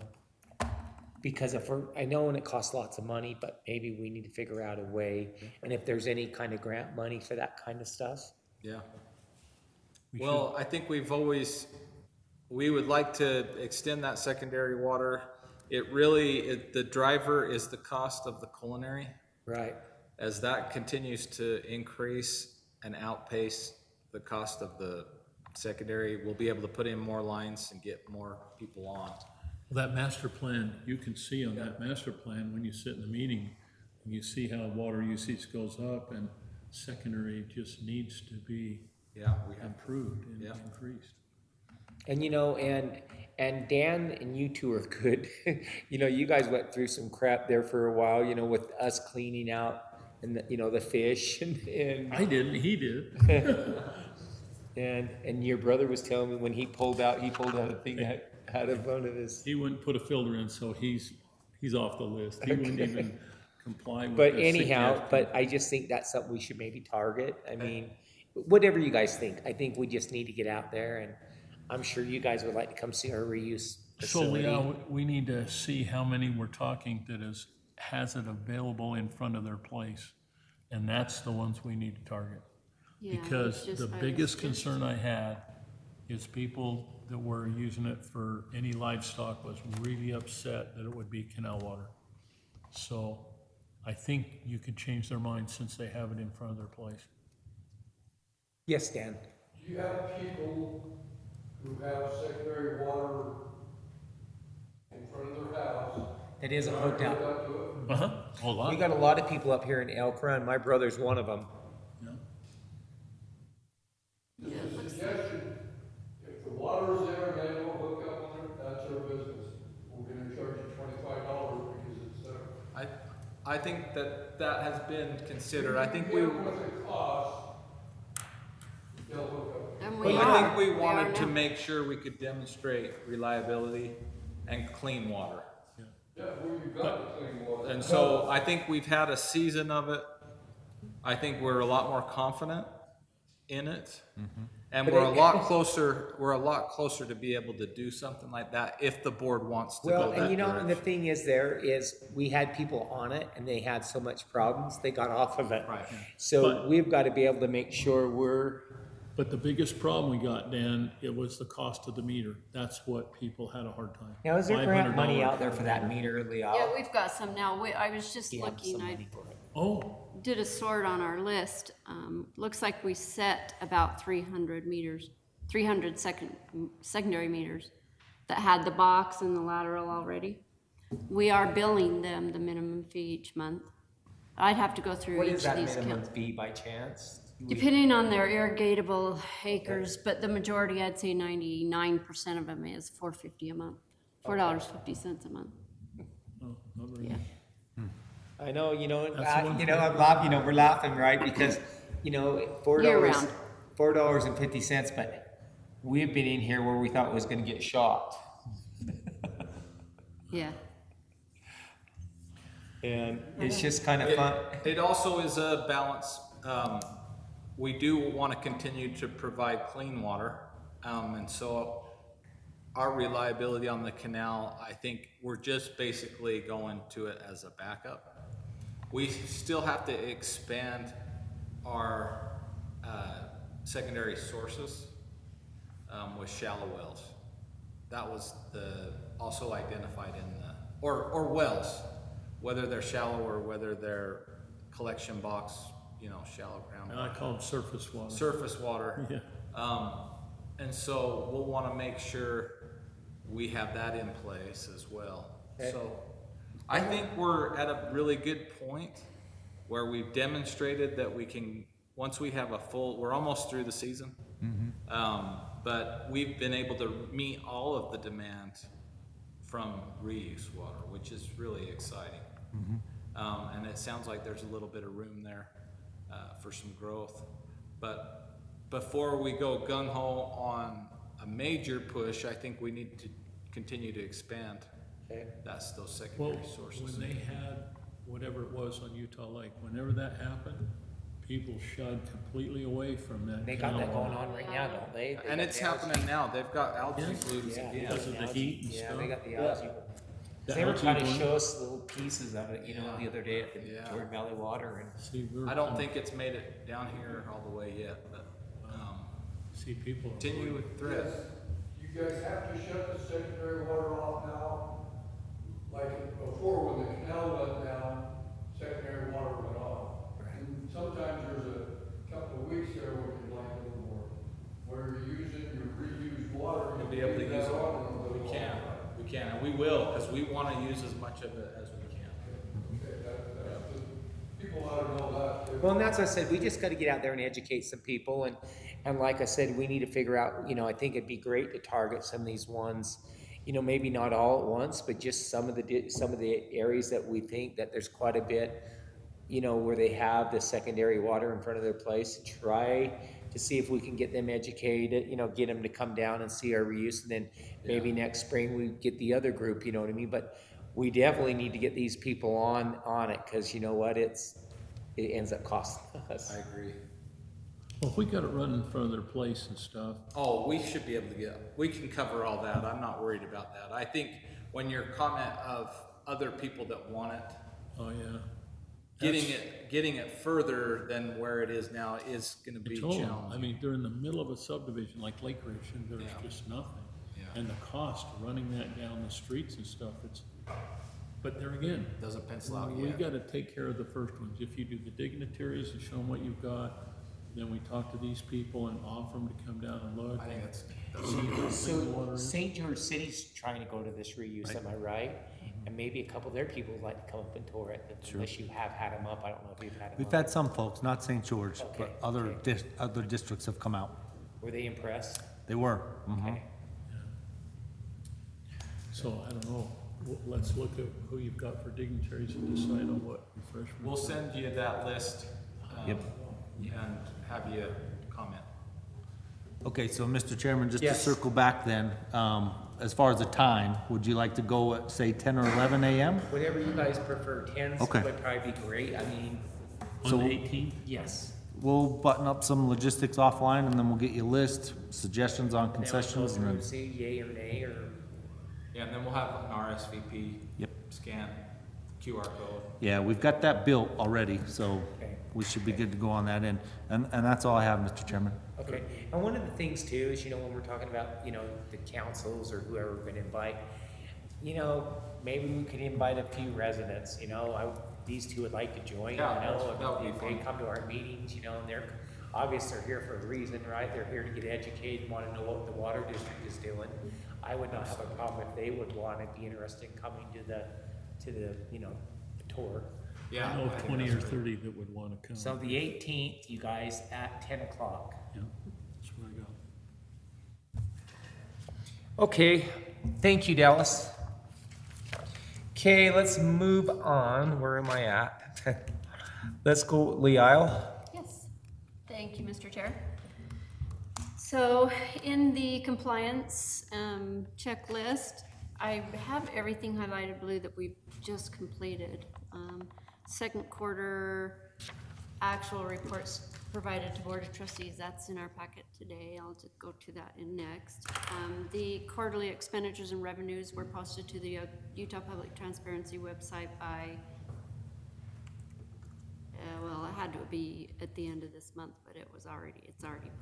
because I know and it costs lots of money, but maybe we need to figure out a way, and if there's any kind of grant money for that kind of stuff. Yeah. Well, I think we would like to extend that secondary water. The driver is the cost of the culinary. Right. As that continues to increase and outpace the cost of the secondary, we'll be able to put in more lines and get more people on. That master plan, you can see on that master plan, when you sit in the meeting, and you see how water usage goes up, and secondary just needs to be improved and increased. And you know, and Dan and you two are good. You know, you guys went through some crap there for a while, you know, with us cleaning out and you know, the fish and I didn't, he did. and your brother was telling me when he pulled out a thing out of one of his. He wouldn't put a filter in, so he's off the list. He wouldn't even comply with But the anyhow, suggestion. but I just think that's something we should maybe target. I mean, whatever you guys think, I think we just need to get out there, and I'm sure you guys would like to come see our reuse So, facility. yeah, we need to see how many we're talking that has it available in front of their place. And that's the ones we need to target. Yeah, Because just the by biggest suggestion. concern I had is people that were using it for any livestock was really upset that it would be canal water. So I think you could change their mind since they have it in front of their place. Yes, Dan. Do you have people who have secondary water in front of their house? It isn't hooked up. Up to it? Uh-huh, a lot. We got a lot of people up here in Elk Run. My brother's one of them. Yeah. Just a suggestion, if the water's there and they don't hook up on it, that's their business. We're gonna charge you $25 because it's there. I think that has been considered. I think Get what it costs, they'll hook up. And I we think are. we are wanted to now. make sure we could demonstrate reliability and clean water. Yeah, well, you've got the clean water. And so I think we've had a season of it. I think we're a lot more confident in it. And we're a lot closer to be able to do something like that if the board wants to go Well, that and you know, and the direction. thing is we had people on it and they had so much problems, they got off of it. Right. So But- we've got to be able to make sure But the biggest problem we got, Dan, it was the cost of the meter. That's what people had a hard time. now, is there grant money $500. out there for that meter, Leo? Yeah, we've got some now. I was just Do you have looking, some I money for it? Oh, did a sort on our list. Looks like we set about 300 meters, 300 secondary meters that had the box and the lateral already. We are billing them the minimum fee each month. I'd have to go through What each is of that these minimum accounts. fee by chance? Depending on their irrigatable acres, but the majority, I'd say 99% of them is $4.50 a month, $4.50 a month. oh, not very Yeah. much. I know, you know, That's the one thing. I'm laughing, we're laughing, right? Because, you know, Year round. $4.50, but we've been in here where we thought it was gonna get shot. Yeah. And it's just kind of fun. It also is a balance. We do want to continue to provide clean water. And so our reliability on the canal, I think we're just basically going to it as a backup. We still have to expand our secondary sources with shallow wells. That was also identified in or wells, whether they're shallow or whether they're collection box, shallow ground. And I call them surface water. Surface water. Yeah. And so we'll want to make sure we have that in place as well. So I think we're at a really good point where we've demonstrated that we can, once we have we're almost through the season. But we've been able to meet all of the demand from reuse water, which is really exciting. And it sounds like there's a little bit of room there for some growth. But before we go gung-ho on a major push, I think we need to continue to expand those Well, secondary sources. when they had whatever it was on Utah Lake, whenever that happened, people shied completely away from that. They got that canal. going on right now, don't they? And it's happening now. They've got algae blooms Yeah, again. Because of the heat and Yeah, stuff. they got the algae. The They were algae trying to bloom. show us little pieces of it, you know, the other day at the Yeah. Jordan Valley Water and. See, we're. I don't think it's made it down here all the way yet, but, See, people. are- continue with thread. You guys have to shut the secondary water off now. Like before, when the canal went down, secondary water went off. And sometimes there's a couple of weeks there where you like a little more, where you're using your reused water. We'll be able to leave use that it. on and it'll We go can, off. we can, and we will, because we want to use as much of it as we can. Okay, people ought to know that. too. Well, and that's what I said, we just gotta get out there and educate some people, and like I said, we need to figure out, you know, I think it'd be great to target some of these ones, you know, maybe not all at once, but just some of the areas that we think that there's quite a bit, you know, where they have the secondary water in front of their place, try to see if we can get them educated, you know, get them to come down and see our reuse, and then maybe next spring we get the other group, you know what I mean? But we definitely need to get these people on it, cause you know what, it ends up costing us. I agree. Well, if we got it running in front of their place and stuff, Oh, we should be able to we can cover all that. I'm not worried about that. I think when your comment of other people that want it, oh, yeah. getting it further than where it is now is gonna be I told 'em, I challenging. mean, they're in the middle of a subdivision like Lake Ridge, and there's Yeah. just nothing. Yeah. And the cost of running that down the streets and stuff, but there again, Doesn't pencil out we yet. gotta take care of the first ones. If you do the dignitaries and show them what you've got, then we talk to these people and offer them to come down and look. I think that's See how clean the water So is. St. George City's trying to go to this reuse, am I right? And maybe a couple of their people would like to come up and tour it, unless you have had them up, I don't know if you've had them up. We've had some folks, not St. George, Okay, but other okay. other districts have come out. Were they impressed? They were. Okay. So I don't know, let's look at who you've got for dignitaries and decide on what refreshments. We'll send you that list. Yep. And have you comment. Okay, so Mr. Chairman, just to Yes. circle back then, as far as the time, would you like to go at, say, 10 or 11 a.m.? Whatever you guys prefer, tens Okay. would probably be great, I mean, So- On the 18th? yes. We'll button up some logistics offline, and then we'll get you a list, suggestions on Then we'll go concessions, and through then, and see yay or nay, or, Yeah, and then we'll have an RSVP. Yep. Scan, QR code. yeah, we've got that built already, so Okay. we should be good to go on that end. And that's all I have, Mr. Chairman. okay. And one of the things too is, you know, when we're talking about, you know, the councils or whoever we're gonna invite, you know, maybe we could invite a few residents, you know, these two would like to join, you Yeah, know, that would be if they fun. come to our meetings, you know, and they're, obviously they're here for a reason, right? They're here to get educated, wanna know what the water district is doing. I would not have a problem if they would wanna be interested in coming to the, you know, the tour. Yeah. I know think 20 that's or great. 30 that would wanna come. So the 18th, you guys, at 10 o'clock. Yeah, that's where I go. Okay, thank you, Dallas. Okay, let's move on. Where am I at? Let's go Lee Isle. Yes, thank you, Mr. Chair. So in the compliance checklist, I have everything highlighted blue that we've just completed. Second quarter actual reports provided to Board of Trustees, that's in our packet today. I'll just go to that in next. The quarterly expenditures and revenues were posted to the Utah Public Transparency website by well, it had to be at the end of this month, but it's already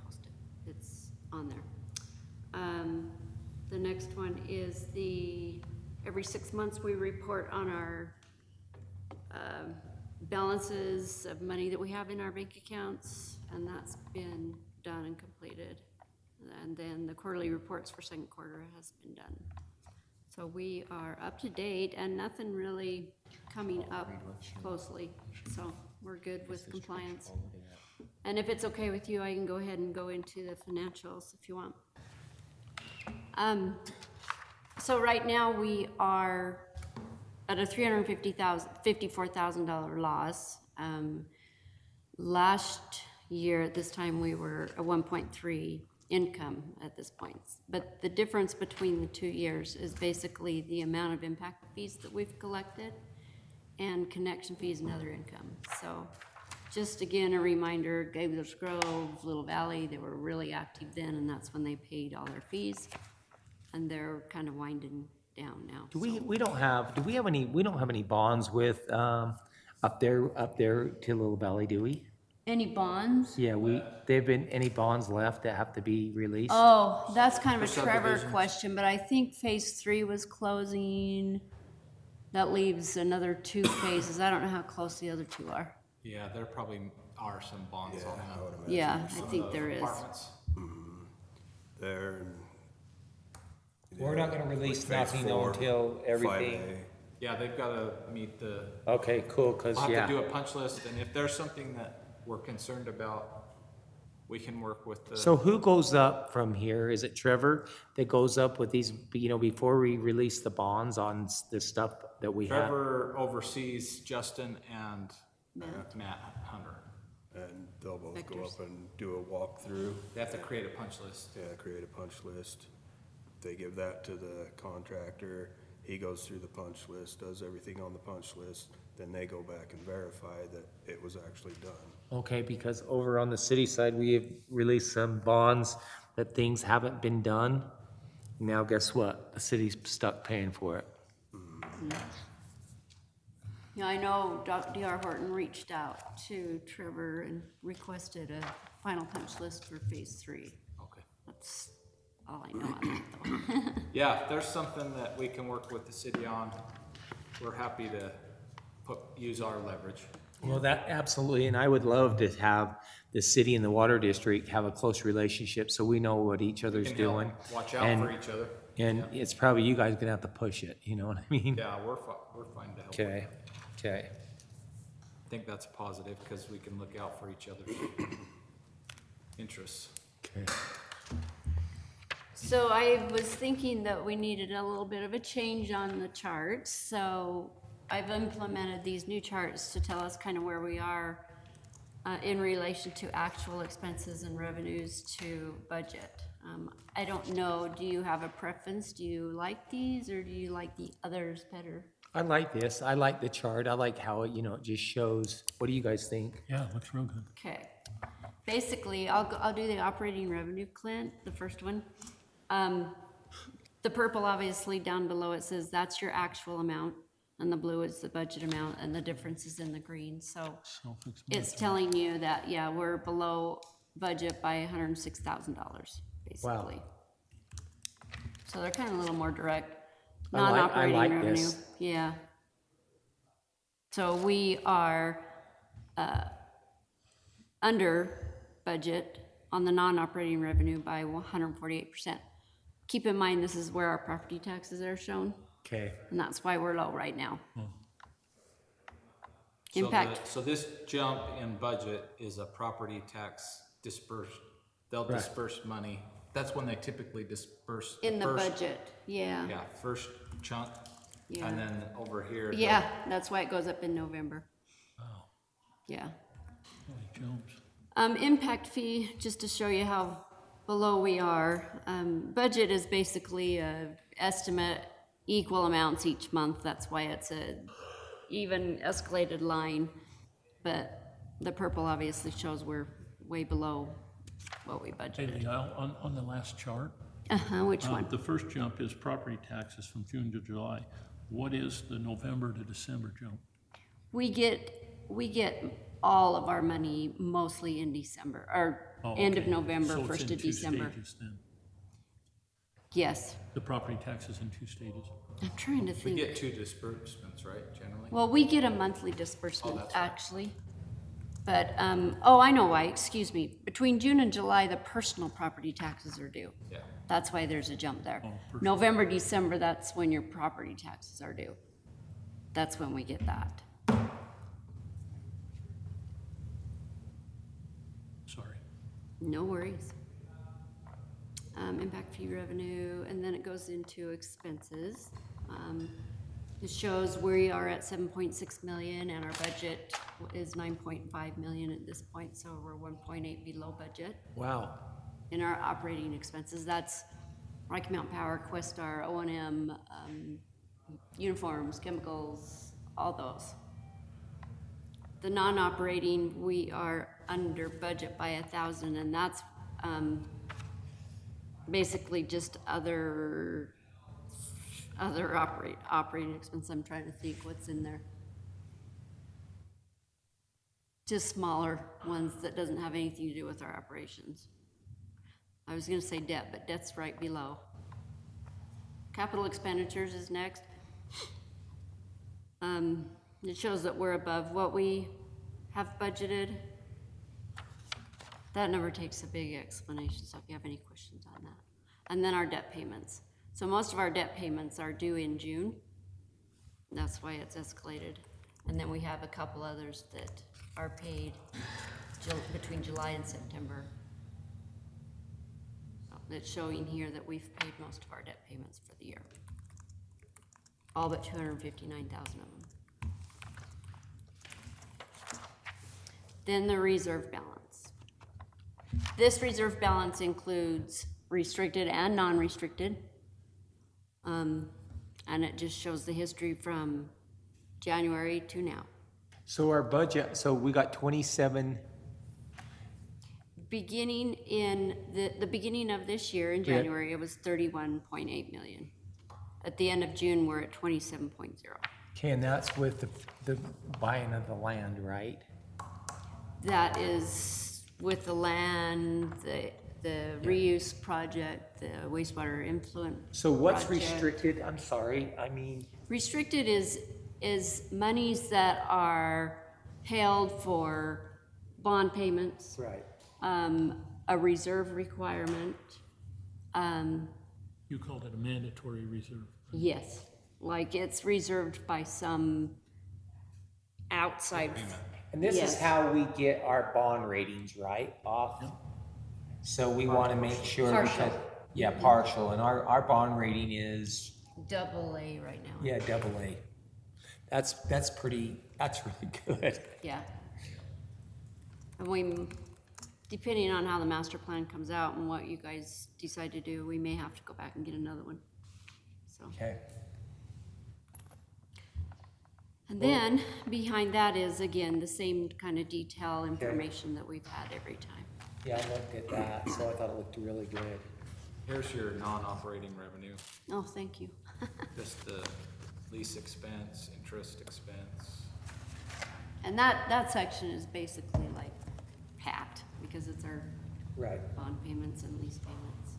posted. It's on there. The next one is every 6 months we report on our balances of money that we have in our bank accounts, and that's been done and completed. And then the quarterly reports for second quarter has been done. So we are up to date and nothing really coming up closely. So we're good with compliance. And if it's okay with you, I can go ahead and go into the financials if you want. So right now we are at a $54,000 loss. Last year at this time we were a 1.3 income at this point. But the difference between the 2 years is basically the amount of impact fees that we've collected and connection fees and other income. So just again, a reminder, Gables Grove, Little Valley, they were really active then, and that's when they paid all their fees. And they're kind of winding down now. Do we don't have any bonds with, up there to Little Valley, do we? Any bonds? Yeah, they've been, any bonds left that have to be released? Oh, that's kind of a For Trevor subdivisions. question, but I think phase 3 was closing. That leaves another 2 phases. I don't know how close the other 2 are. Yeah, there probably are some bonds on I would that. imagine Yeah, there's I some think there is. Apartments. there and. We're not gonna release Phase nothing 4, until everything. 5A. Yeah, they've gotta meet the, Okay, cool, cause we'll have to do yeah. a punch list, and if there's something that we're concerned about, we can work with the. So who goes up from here? Is it Trevor that goes up with these, before we release the bonds on the stuff that we have? Trevor oversees Justin and Matt Hunter. And they'll both go Vectors. up and do a walkthrough. They have to create a punch list. Yeah, create a punch list. They give that to the contractor. He goes through the punch list, does everything on the punch list. Then they go back and verify that it was actually done. Okay, because over on the city side, we have released some bonds that things haven't been done. Now guess what? The city's stuck paying for it. Yeah, I know D.R. Horton reached out to Trevor and requested a final punch list for phase 3. Okay. That's all I know on that though. Yeah, if there's something that we can work with the city on, we're happy to use our leverage. Well, that, absolutely, and I would love to have the city and the water district have a close relationship so we know what each other's Can help doing. watch out And- for each other. And it's probably you guys gonna have to push it, you know what I mean? Yeah, we're fine to help. with Okay, that. okay. I think that's positive, because we can look out for each other's interests. Okay. So I was thinking that we needed a little bit of a change on the charts, so I've implemented these new charts to tell us kind of where we are in relation to actual expenses and revenues to budget. I don't know, do you have a preference? Do you like these, or do you like the others better? I like this. I like the chart. I like how it, it just shows. What do you guys think? Yeah, looks real good. Okay. Basically, I'll do the operating revenue, Clint, the first one. The purple, obviously, down below it says that's your actual amount, and the blue is the budget amount, and the difference is in the green. So it's telling you that, yeah, we're below budget by $106,000, basically. So they're kind of a little more direct. I like Non-operating revenue. this. Yeah. So we are under budget on the non-operating revenue by 148%. Keep in mind, this is where our property taxes are shown, Okay. and that's why we're low right now. So Impact. So this jump in budget is a property tax they'll Right. disperse money. That's when they typically disperse. In the first- budget, yeah. Yeah, first chunk, Yeah. and then over here. Yeah, that's why it goes up in November. Wow, Yeah. holy jumps. Impact fee, just to show you how below we are. Budget is basically a estimate, equal amounts each month. That's why it's a even escalated line. But the purple obviously shows we're way below what we Hey, budgeted. Lee, on the last chart, Which one? the first jump is property taxes from June to July. What is the November to December jump? We get all of our money mostly in December, or Oh, end of okay. November, So it's 1st in of two December. stages then. Yes. The property taxes in 2 stages. I'm trying to We think. get 2 disbursements, right, generally? Well, we get a monthly disbursement, that's right. actually. But, oh, I know why, excuse me. Between June and July, the personal property taxes are due. Yeah. That's why there's a jump there. personal. November, December, that's when your property taxes are due. That's when we get that. Sorry. No worries. Impact fee revenue, and then it goes into expenses. It shows we are at 7.6 million, and our budget is 9.5 million at this point, so we're 1.8 below budget. Wow. In our operating expenses, that's Rocky Mountain Power, Questar, O&M, uniforms, chemicals, all those. the non-operating, we are under budget by 1,000, and that's, basically just other operating expense. I'm trying to think what's in there. Just smaller ones that doesn't have anything to do with our operations. I was gonna say debt, but debt's right below. Capital expenditures is next. It shows that we're above what we have budgeted. That number takes a big explanation, so if you have any questions on that. And then our debt payments. So most of our debt payments are due in June. That's why it's escalated. And then we have a couple others that are paid between July and September. So it's showing here that we've paid most of our debt payments for the year. All but 259,000 of them. Then the reserve balance. This reserve balance includes restricted and non-restricted. And it just shows the history from January to now. So our budget, so we got 27, Beginning in the beginning of this year, in Yeah. January, it was 31.8 million. At the end of June, we're at 27.0. okay, and that's with the buying of the land, right? That is with the land, the reuse project, the wastewater influent. So what's project. restricted? I'm sorry, I mean, Restricted is monies that are held for bond payments, right. a reserve requirement. You called it a mandatory reserve. Yes, like it's reserved by some outside. And this is Yes. how we get our bond ratings, right, off? So we want to make sure. Partial. because- Yeah, partial, and our bond rating is, AA right now. yeah, AA. That's really good. Yeah. And we, depending on how the master plan comes out and what you guys decide to do, we may have to go back and get another one. So, Okay, and then behind that is again, the same kind of detail information that we've had every time. yeah, I looked at that, so I thought it looked really good. Here's your non-operating revenue, Oh, thank you. just the lease expense, interest expense. And that section is basically like pat, because it's our Right. bond payments and lease payments.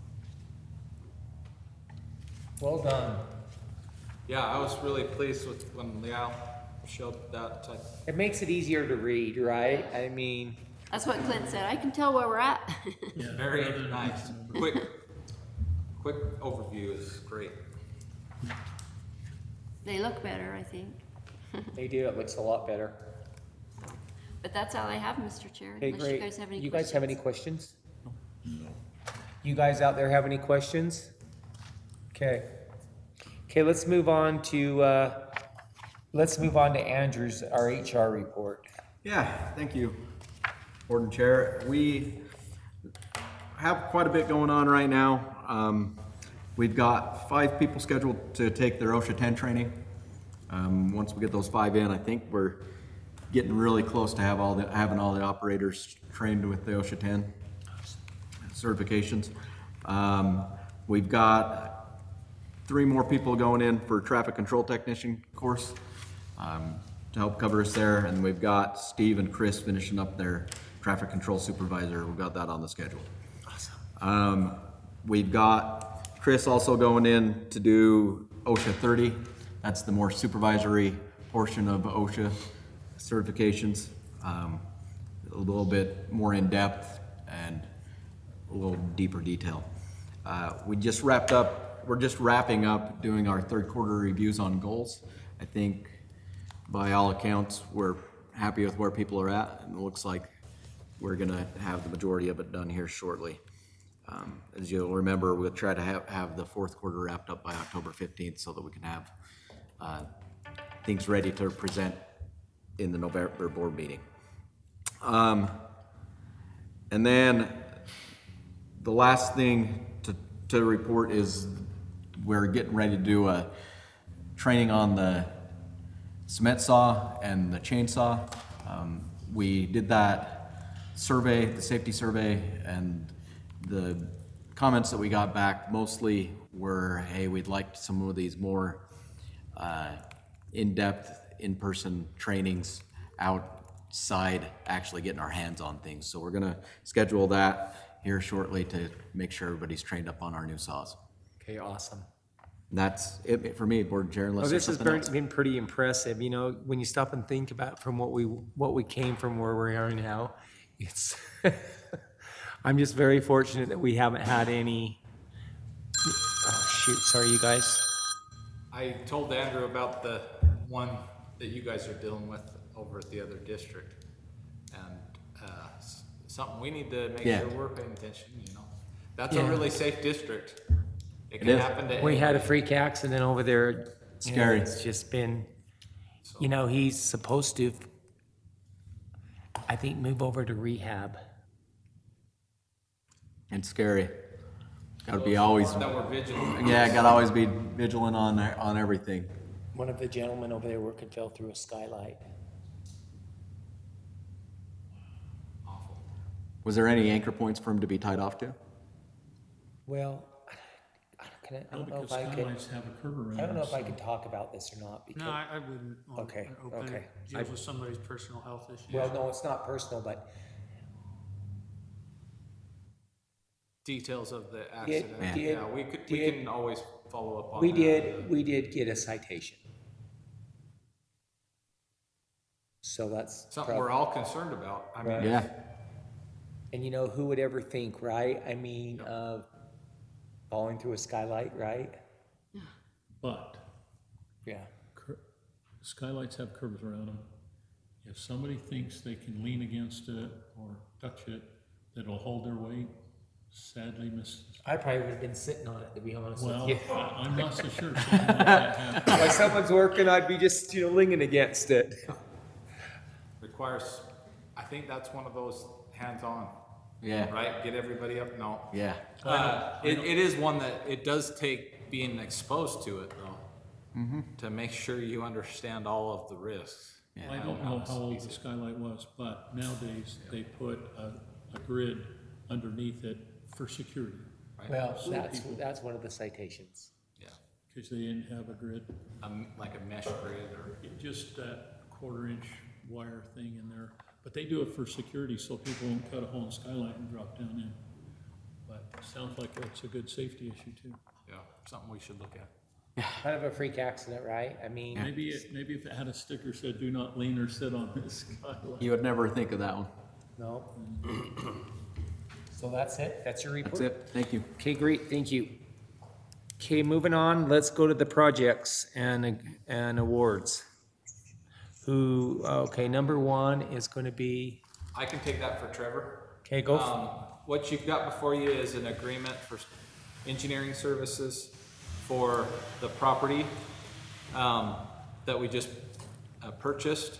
Well done. Yeah, I was really pleased with when Liao showed that type. It makes it easier to read, right? I mean, That's what Clint said, I can tell where we're at. Very nice. Quick overview is great. They look better, I think. they do, it looks a lot better. But that's all I have, Mr. Chair, Okay, unless great. you guys have any questions. You guys have any questions? You guys out there have any questions? Okay. Okay, let's move on to Andrew's, our HR report. Yeah, thank you, Board and Chair. We have quite a bit going on right now. We've got 5 people scheduled to take their OSHA 10 training. Once we get those 5 in, I think we're getting really close to having all the operators trained with the OSHA 10 certifications. We've got 3 more people going in for traffic control technician course to help cover us there, and we've got Steve and Chris finishing up their traffic control supervisor. We've got that on the schedule. Awesome. We've got Chris also going in to do OSHA 30. That's the more supervisory portion of OSHA certifications. A little bit more in depth and a little deeper detail. We're just wrapping up doing our third quarter reviews on goals. I think by all accounts, we're happy with where people are at, and it looks like we're gonna have the majority of it done here shortly. As you'll remember, we'll try to have the fourth quarter wrapped up by October 15th so that we can have things ready to present in the November board meeting. And then the last thing to report is we're getting ready to do a training on the cement saw and the chainsaw. We did that survey, the safety survey, and the comments that we got back mostly were, hey, we'd like some of these more in-depth, in-person trainings outside actually getting our hands on things. So we're gonna schedule that here shortly to make sure everybody's trained up on our new saws. Okay, awesome. And that's it for me, Board Chair, unless Well, there's this has something else. been pretty impressive, you know, when you stop and think about from what we came from where we are now, it's, I'm just very fortunate that we haven't had any, oh shoot, sorry you guys. I told Andrew about the one that you guys are dealing with over at the other district. And, something we need to make Yeah. sure we're paying attention, you know? That's a Yeah. really safe district. It can is. happen to We had a anybody. freak accident over there. You know, Scary. It's just been, you know, he's supposed to, I think, move over to rehab. And scary. Gotta be always, That we're vigilant. yeah, gotta always be vigilant on everything. One of the gentlemen over there working fell through a skylight. Awful. Was there any anchor points for him to be tied off to? Well, I No, don't know because if I could, skylights have a curve around I don't know them, if I so- could talk about this or not because. No, I wouldn't. want Okay, to open okay. it. Deals with somebody's personal health issues. Well, no, it's not personal, but Details of the accident. did- Yeah, we can always follow up on we that. we did get a citation. So that's. Something we're all concerned about. I mean, Right. Yeah, And you know, who would ever think, right? I mean, of falling through a skylight, right? But Yeah. skylights have curves around them. If somebody thinks they can lean against it or touch it, that'll hold their weight, sadly misses. I probably would have been sitting on it, to be honest Well, with you. I'm not so sure something like that happens. While someone's working, I'd be just, you know, leaning against it. requires, I think that's one of those hands-on, yeah, right? Get everybody up, no. yeah. It is one that, it does take being exposed to it though, to make sure you understand all of the risks. I don't know how old the skylight was, but nowadays they put a grid underneath it for security, Well, that's one of the citations. Yeah, because they didn't have a grid. like a mesh grid or. Just that 1/4-inch wire thing in there. But they do it for security, so people don't cut a hole in the skylight and drop down in. But it sounds like it's a good safety issue too. Yeah, something we should look at. Kind of a freak accident, right? I mean, Maybe if it had a sticker said, "Do not lean or sit on this skylight." You would never think of that one. no. So that's it? That's your report? That's it, thank you. Okay, great, thank you. Okay, moving on, let's go to the projects and awards. Okay, number one is gonna be, I can take that for Trevor. okay, go. for What you've got before you is an agreement for engineering services for the property that we just purchased.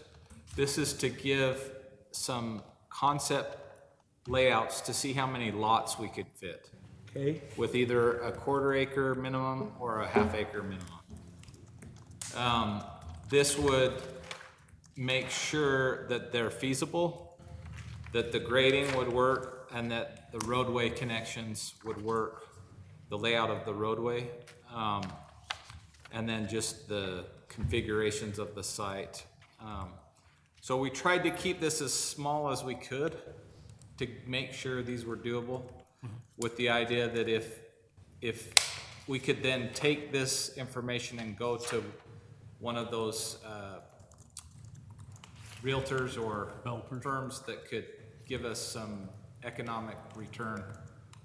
This is to give some concept layouts to see how many lots we could fit Okay, with either a 1/4 acre minimum or a 1/2 acre minimum. This would make sure that they're feasible, that the grading would work, and that the roadway connections would work, the layout of the roadway, and then just the configurations of the site. So we tried to keep this as small as we could to make sure these were doable, with the idea that if we could then take this information and go to one of those realtors or firms that could give us some economic return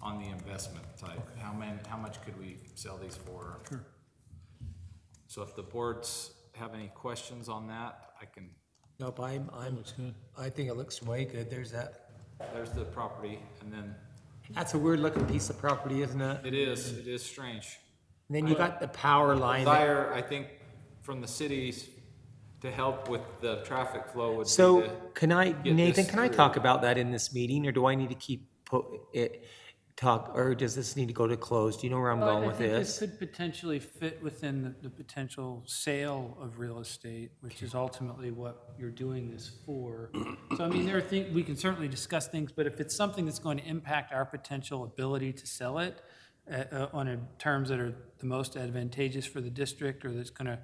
on the investment type. How much could we sell these for? Sure. So if the boards have any questions on that, I can, nope, Looks good. I think it looks way good, there's that. there's the property, and then That's a weird looking piece of property, isn't it? it is strange. And then you got the power line. that- Desire, I think, from the cities to help with the traffic flow would be So to can I, get Nathan, this can I through. talk about that in this meeting, or do I need to keep it? talk, or does this need to go to close? Do you know where I'm going with I think this? could potentially fit within the potential sale of real estate, which is ultimately what you're doing this for. So, I mean, there are things, we can certainly discuss things, but if it's something that's going to impact our potential ability to sell it on terms that are the most advantageous for the district, or that's gonna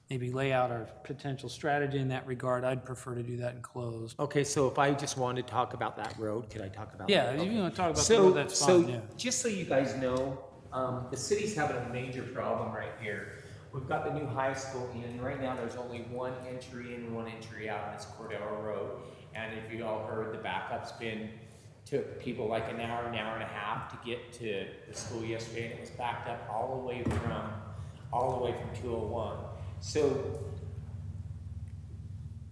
maybe lay out our potential strategy in that regard, I'd prefer to do that in closed. Okay, so if I just wanted to talk about that road, could I talk about that? Yeah, if Okay. you wanna talk about the So- road, that's fine, yeah. Just so you guys know, the city's having a major problem right here. We've got the new high school in, right now there's only one entry in, one entry out, and it's Cordero Road. And if you all heard, the backup's took people like an hour and a half to get to the school yesterday, and it was backed up all the way from 201. So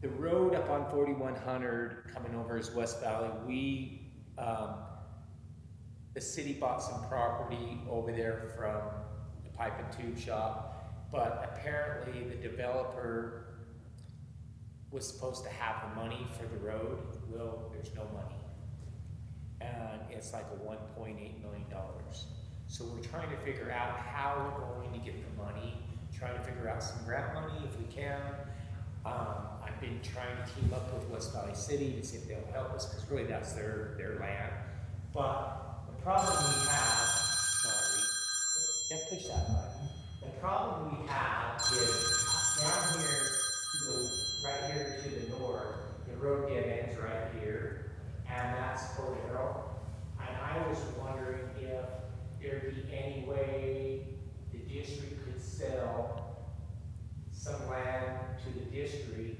the road up on 4100 coming over is West Valley. The city bought some property over there from the pipe and tube shop, but apparently the developer was supposed to have the money for the road. Well, there's no money. And it's like a $1.8 million. So we're trying to figure out how we're going to get the money, trying to figure out some grant money if we can. I've been trying to team up with West Valley City to see if they'll help us, because really that's their land. But the problem we have, sorry, can't push that button. The problem we have is down here, right here to the north, the road dead ends right here, and that's Cordero. And I was wondering if there'd be any way the district could sell some land to the district,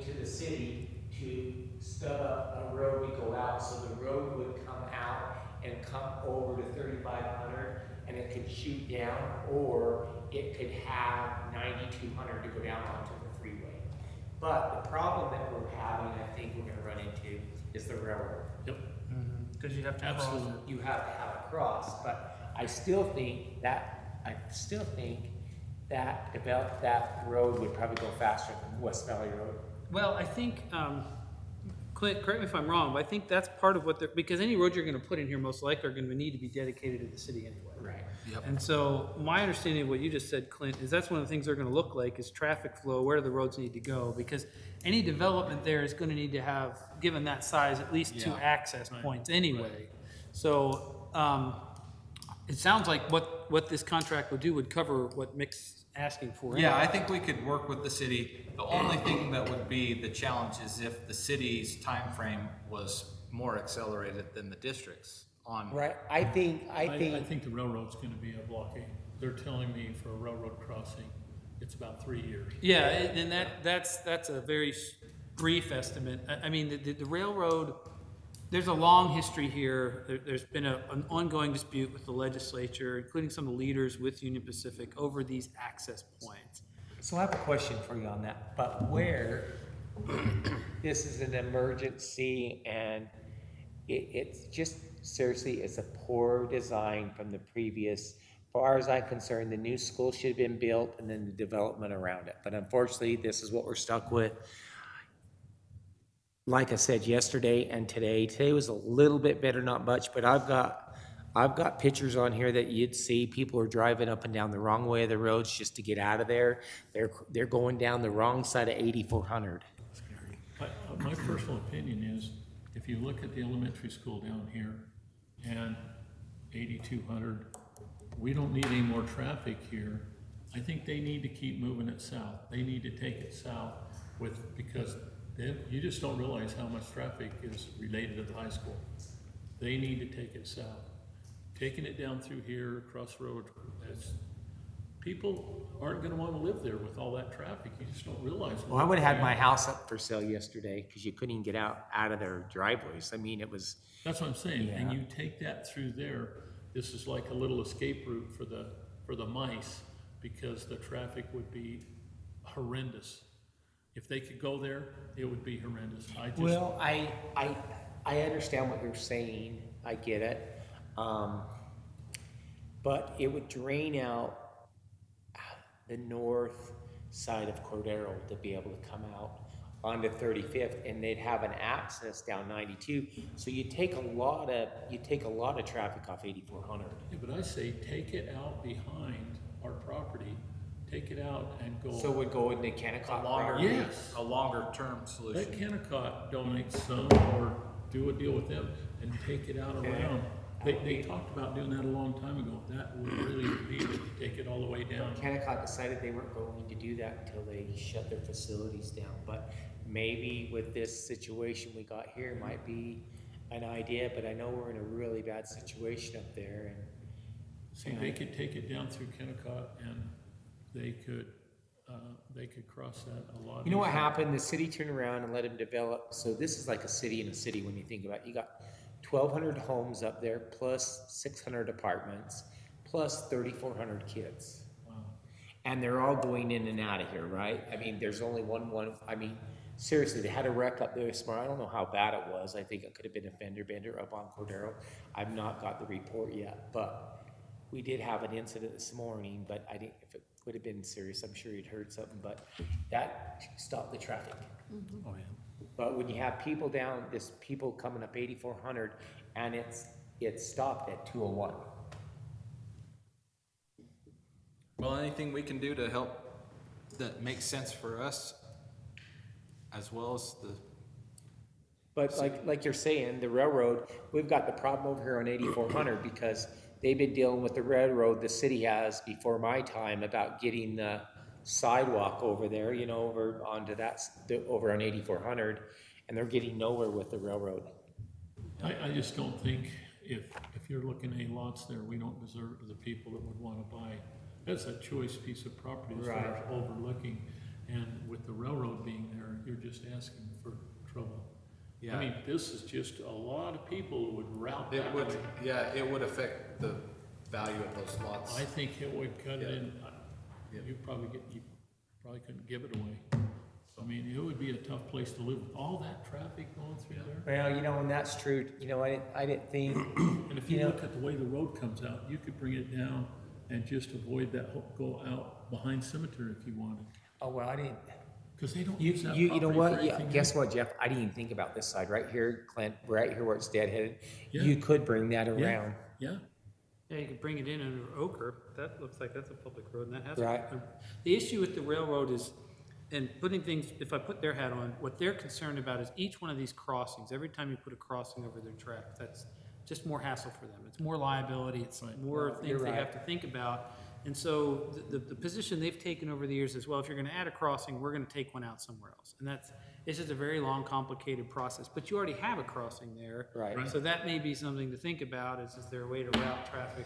to the city, to stub up a road to go out, so the road would come out and come over to 3500, and it could shoot down, or it could have 9200 to go down onto the freeway. But the problem that we're having, I think we're gonna run into, is the railroad. Yep, Because you have to cross absolutely. it. You have to have a cross, but I still think that that road would probably go faster than West Valley Road. Well, I think, Clint, correct me if I'm wrong, but I think that's part of what because any road you're gonna put in here most likely are gonna need to be dedicated to the city anyway. Right. And so my understanding of what you just said, Clint, is that's one of the things they're gonna look like is traffic flow, where do the roads need to go? Because any development there is gonna need to have, given that size, at least two Yeah. access points anyway. So, it sounds like what this contract would do would cover what Mick's asking for. Yeah, I think we could work with the city. The only thing that would be the challenge is if the city's time frame was more accelerated than the district's on. Right, I think, I think the railroad's gonna be a blockade. They're telling me for a railroad crossing, it's about 3 years. Yeah, and that's a very brief estimate. I mean, the railroad, there's a long history here. There's been an ongoing dispute with the legislature, including some of the leaders with Union Pacific over these access points. so I have a question for you on that, but where this is an emergency and it's just, seriously, it's a poor design from the previous. As far as I'm concerned, the new school should have been built and then the development around it. But unfortunately, this is what we're stuck with. Like I said yesterday and today was a little bit better, not much, but I've got pictures on here that you'd see. People are driving up and down the wrong way of the roads just to get out of there. They're going down the wrong side of 8400. My personal opinion is, if you look at the elementary school down here and 8200, we don't need any more traffic here. I think they need to keep moving it south. They need to take it south because then you just don't realize how much traffic is related to the high school. They need to take it south. Taking it down through here, across the road, people aren't gonna wanna live there with all that traffic. You just don't realize. Well, I would have had my house up for sale yesterday because you couldn't even get out of their driveways. I mean, it was, That's what I'm saying, and Yeah. you take that through there, this is like a little escape route for the mice, because the traffic would be horrendous. If they could go there, it would be horrendous. well, I understand what you're saying. I get it. But it would drain out the north side of Cordero to be able to come out onto 35th, and they'd have an access down 92. So you take a lot of traffic off 8400. Yeah, but I say take it out behind our property, take it out and go. So we'd go into Kennecott Longer, property. Yes. a longer term Let solution. Kennecott donate some or do a deal with them and take it out around. They talked about doing that a long time ago. That would really be to take it all the way down. Kennecott decided they weren't going to do that until they shut their facilities down, but maybe with this situation we got here might be an idea, but I know we're in a really bad situation up there, and See, they could take it down through Kennecott and they could cross that a lot. you know what easier. happened? The city turned around and let them develop, so this is like a city in a city when you think about it. You got 1,200 homes up there, plus 600 apartments, plus 3,400 kids. Wow. And they're all going in and out of here, right? I mean, there's only one, I mean, seriously, they had a wreck up there this morning. I don't know how bad it was. I think it could have been a fender bender up on Cordero. I've not got the report yet, but we did have an incident this morning, but I didn't, if it would have been serious, I'm sure you'd heard something, but that stopped the traffic. Oh, yeah. But when you have people down, this people coming up 8,400, and it's stopped at 201. Well, anything we can do to help that makes sense for us, as well as the, But like you're saying, the railroad, we've got the problem over here on 8,400 because they've been dealing with the railroad, the city has before my time, about getting the sidewalk over there, you know, over onto over on 8,400, and they're getting nowhere with the railroad. I just don't think if you're looking at lots there, we don't deserve the people that would want to buy. That's a choice piece of property as far as overlooking, and with the railroad being there, you're just asking for trouble. Yeah. I mean, this is just a lot of people who would route it that would, way. yeah, it would affect the value of those lots. I think it would cut it in, you probably couldn't give it away. I mean, it would be a tough place to live with all that traffic going through there. Well, you know, and that's true. You know, I didn't think, And if you look at the way the road comes out, you could bring it down and just avoid that, go out behind cemetery if you wanted. oh, well, I didn't. Because they don't You, use that you know property what? for Yeah, anything guess else. what, Jeff? I didn't even think about this side right here, Clint, right here where it's deadheaded. Yeah. You could bring that Yeah, around. yeah. Yeah, you could bring it in under Ochre, that looks like that's a public road, and that has. Right. The issue with the railroad is, and putting things, if I put their hat on, what they're concerned about is each one of these crossings, every time you put a crossing over their tracks, that's just more hassle for them. It's more liability, it's more You're things they right. have to think about. And so the position they've taken over the years is, well, if you're gonna add a crossing, we're gonna take one out somewhere else. And it's just a very long, complicated process, but you already have a crossing there. Right. So that may be something to think about, is there a way to route traffic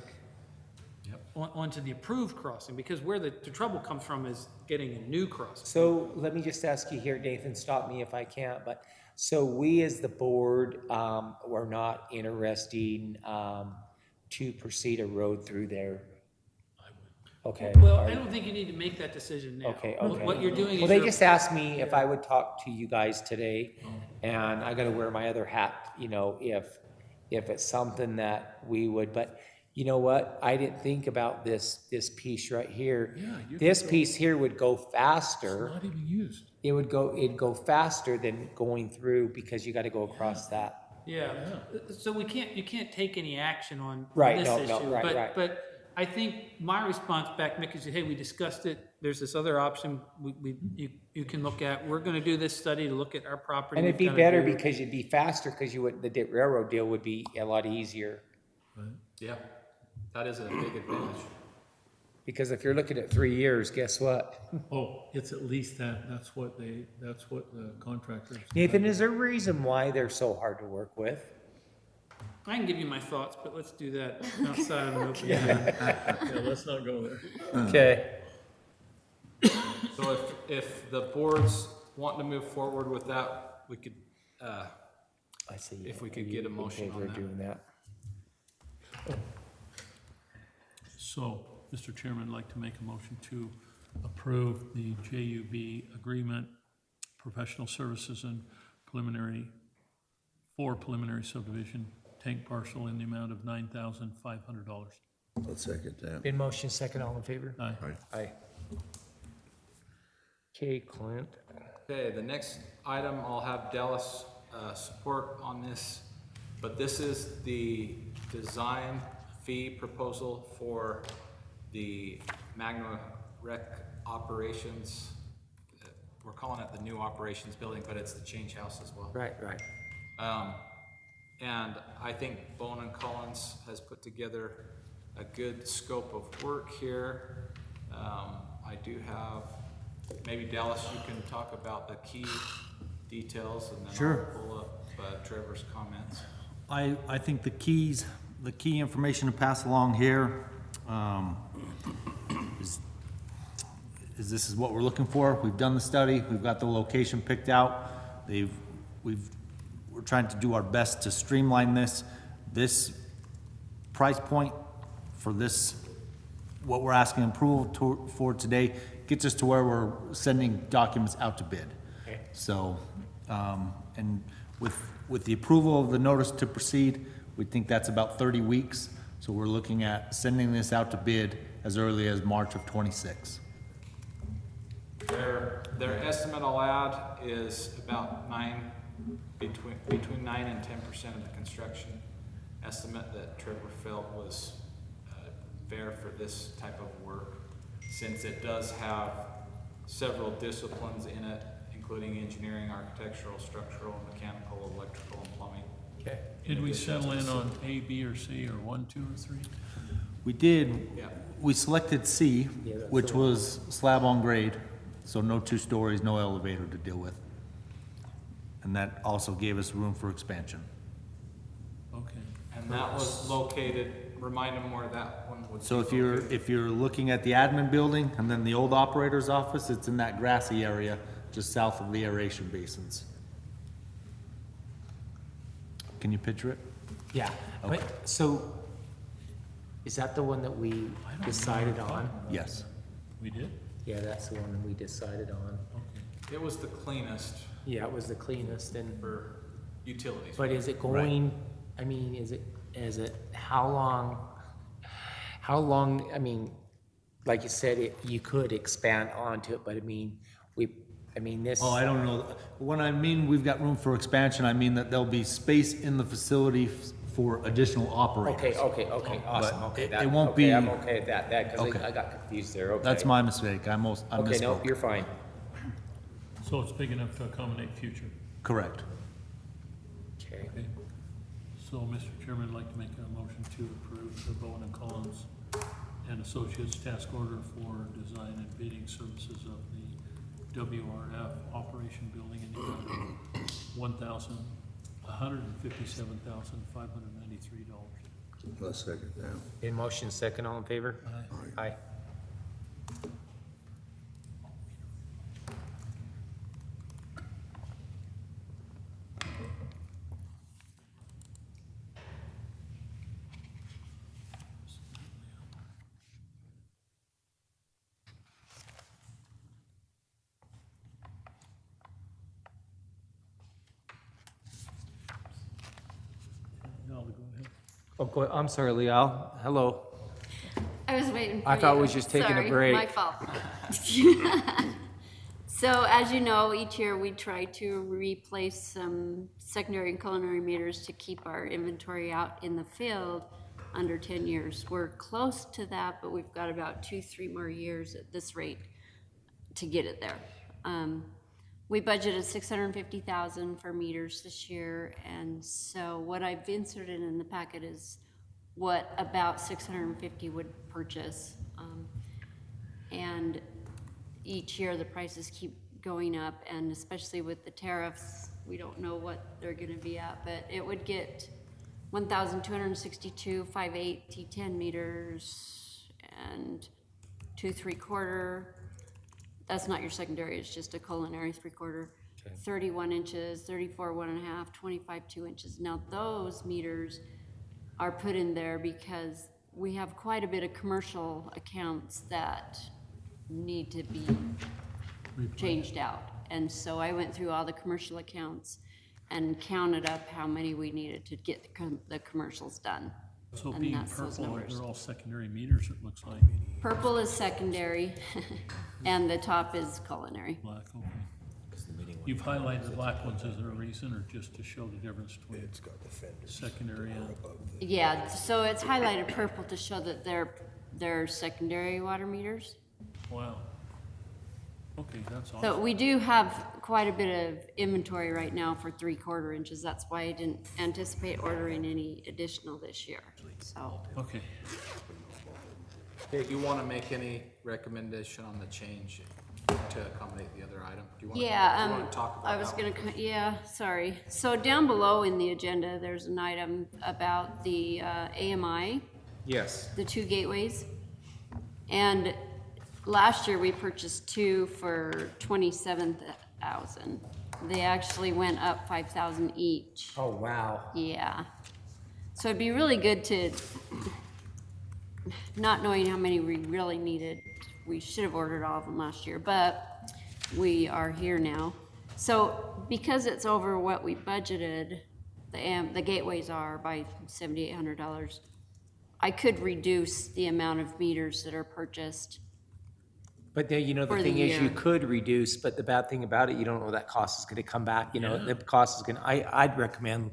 onto the approved crossing? Because where the trouble comes from is getting a new crossing. So let me just ask you here, Nathan, stop me if I can't, but, so we as the board, were not interested, to proceed a road through there? Okay. Well, all I right. don't think you need to make that decision now. Okay, What- okay. What you're doing is. Well, they you're- just asked me if I would talk to you guys today, and I gotta wear my other hat, you know, if it's something that we would, but you know what? I didn't think about this piece right here. Yeah, you This could go- piece here would go It's faster. not even used. It'd go faster than going through because you gotta go across that. Yeah, so you can't take any action on Right, this no, issue. no, right, right. But I think my response back, Mick, is, hey, we discussed it, there's this other option you can look at. We're gonna do this study to look at our property. And it'd be We've gotta better do- because it'd be faster because the railroad deal would be a lot easier. Yeah, that is a big advantage. Because if you're looking at 3 years, guess what? Oh, it's at least that, that's what the contractors. Nathan, is there a reason why they're so hard to work with? I can give you my thoughts, but let's do that outside of an open. Yeah, let's not go there. Okay. So if the board's wanting to move forward with that, we could, I see. If we could Are get a you in motion favor on of that? doing that. So, Mr. Chairman, I'd like to make a motion to approve the JUB agreement, professional services and preliminary subdivision tank parcel in the amount of $9,500. I'll second that. Been motion second, all in favor? Aye. Aye. Aye. Okay, Clint. Okay, the next item, I'll have Dallas support on this, but this is the design fee proposal for the Magna Rec operations. We're calling it the new operations building, but it's the change house as well. Right, right. And I think Bone and Collins has put together a good scope of work here. I do have, maybe Dallas, you can talk about the key details, and then Sure. I'll pull up Trevor's comments. I think the key information to pass along here, is this is what we're looking for. We've done the study, we've got the location picked out. We're trying to do our best to streamline this. This price point for this, what we're asking approval for today, gets us to where we're sending documents out to bid. Okay. So, and with the approval of the notice to proceed, we think that's about 30 weeks. So we're looking at sending this out to bid as early as March of '26. Their estimate I'll add is about between 9 and 10% of the construction estimate that Trevor felt was fair for this type of work, since it does have several disciplines in it, including engineering, architectural, structural, mechanical, electrical, and plumbing. Okay. Did we settle in on A, B, or C, or 1, 2, or 3? We did, Yeah. we selected C, Yeah, that's which the was slab on grade, so no 2 stories, no elevator to deal with. And that also gave us room for expansion. Okay. And that was located, remind them where that one would be. So located. if you're looking at the admin building and then the old operator's office, it's in that grassy area just south of the aeration basins. Can you picture it? Yeah, Okay. but, so, is that the one that we decided on? Yes. We did? Yeah, that's the one that we decided on. Okay. It was the cleanest Yeah, it was the cleanest and, for utilities. but is it going, I mean, how long, I mean, like you said, you could expand onto it, but I mean, this. Oh, I don't know. When I mean we've got room for expansion, I mean that there'll be space in the facility for additional operators. Okay, awesome, But okay. it that- won't okay, be- I'm okay with that, because Okay. I got confused there, okay. That's my mistake. I Okay, no, misspoke. you're fine. So it's big enough to accommodate future. Correct. Okay. Okay. So, Mr. Chairman, I'd like to make a motion to approve the Bowen and Collins and Associates task order for design and bidding services of the WRF operation building in the amount of $157,593. I'll second that. In motion, second, all in favor? Aye. Now, go ahead. Oh, I'm sorry, Leal, hello. I was waiting for I thought you. we was just taking a Sorry, break. my fault. So as you know, each year we try to replace some secondary and culinary meters to keep our inventory out in the field under 10 years. We're close to that, but we've got about 2-3 more years at this rate to get it there. We budgeted $650,000 for meters this year, and so what I've inserted in the packet is what about 650 would purchase. And each year the prices keep going up, and especially with the tariffs, we don't know what they're gonna be at, but it would get 1,262 5/8 T10 meters and 2 3/4. That's not your secondary, it's just a culinary 3/4. 31 inches, 34 1.5, 25 2 inches. Now those meters are put in there because we have quite a bit of commercial accounts that need to be changed out. And so I went through all the commercial accounts and counted up how many we needed to get the commercials done. So And being that's those purple, numbers. they're all secondary meters, it looks like. Purple is secondary and the top is culinary. Black, okay. You've highlighted the black ones, is there a reason, or just to show the difference between It's got the fenders. secondary and? Above the, Yeah, so it's highlighted purple to show that they're secondary water meters. Wow. Okay, that's awesome. So we do have quite a bit of inventory right now for 3/4 inches. That's why I didn't anticipate ordering any additional this year, so. Okay, Do you want to make any recommendation on the change to accommodate the other item? Do you want Yeah, do you want to talk about I was that gonna, one? yeah, sorry. So down below in the agenda, there's an item about the AMI, Yes. the 2 gateways. And last year, we purchased 2 for 27,000. They actually went up 5,000 each. Oh, wow. Yeah. So it'd be really good to, not knowing how many we really needed, we should have ordered all of them last year, but we are here now. So because it's over what we budgeted, the gateways are by $7,800, I could reduce the amount of meters that are purchased. But then, the For the thing is, you year. could reduce, but the bad thing about it, you don't know that cost is gonna come back, the cost is gonna, I'd recommend,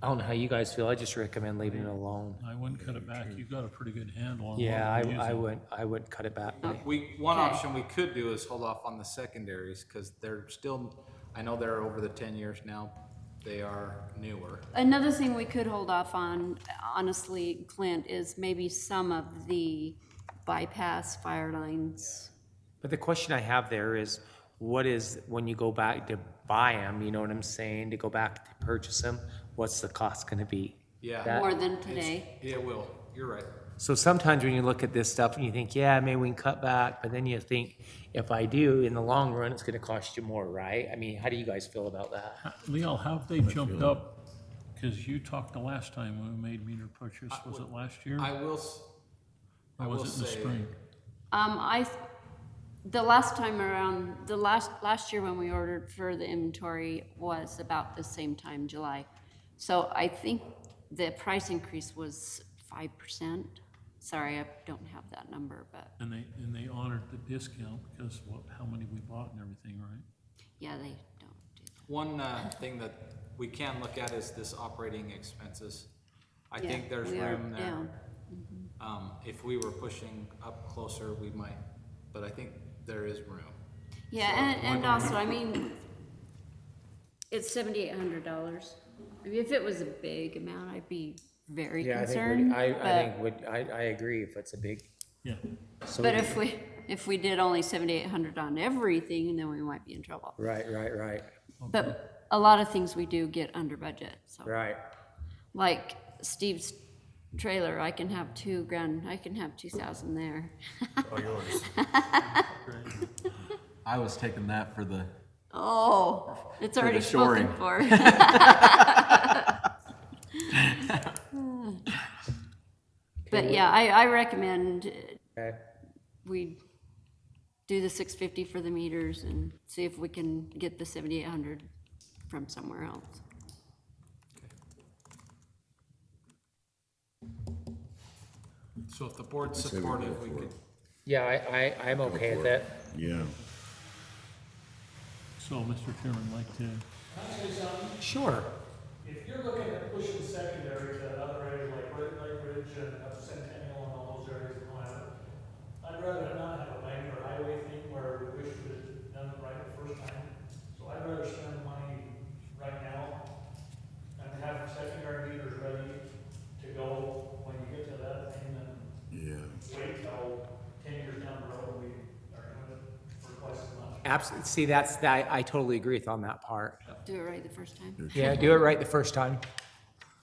I don't know how you guys feel, I just recommend leaving it alone. I wouldn't cut it back, you've got a pretty good handle on what Yeah, you're using. I wouldn't cut it back. One Okay. option we could do is hold off on the secondaries, because they're still, I know they're over the 10 years now. They are newer. Another thing we could hold off on, honestly, Clint, is maybe some of the bypass fire lines. But the question I have there is, what is, when you go back to buy them, you know what I'm saying, to go back to purchase them, what's the cost gonna be? Yeah. That- More than today. It will, you're right. So sometimes when you look at this stuff and you think, yeah, maybe we can cut back, but then you think, if I do, in the long run, it's gonna cost you more, right? I mean, how do you guys feel about that? Leo, how have they jumped up? Because you talked the last time when we made meter purchase, was it last year? I will, I Or will was it in the say, spring? The last time around, last year when we ordered for the inventory was about the same time, July. So I think the price increase was 5%. Sorry, I don't have that number, but And they honored the discount because how many we bought and everything, right? yeah, they don't do that. one thing that we can look at is this operating expenses. I Yeah, think there's we are room there. down. If we were pushing up closer, we might, but I think there is room. Yeah, and also, I mean, it's $7,800. I mean, if it was a big amount, I'd be very concerned. I but- agree if it's a big. Yeah. So But if we did only 7,800 on everything, then we might be in trouble. Right, But a lot of things we do get under budget, so. right. Like Steve's trailer, I can have $2,000, I can have 2,000 there. all yours. I was taking that for the, Oh, it's already the spoken shoring. for. But yeah, I recommend Okay. we do the 650 for the meters and see if we can get the 7,800 from somewhere else. So if the board's say we go supportive, we for could, it. Yeah, I'm okay with it. Yeah. So, Mr. Chairman, like to, Sure. If you're looking at pushing secondary to other areas like Lake Ridge and Centennial and all those areas in Ohio, I'd rather not have a lane or highway thing where we wish we'd have done it right the first time. So I'd rather spend money right now and have secondary meters ready to go when you get to that thing than Yeah. wait till 10 years down the road and we are doing it for twice as much. Absolutely. See, I totally agree with on that part. Do it right the first time. Yeah, do it right the first time.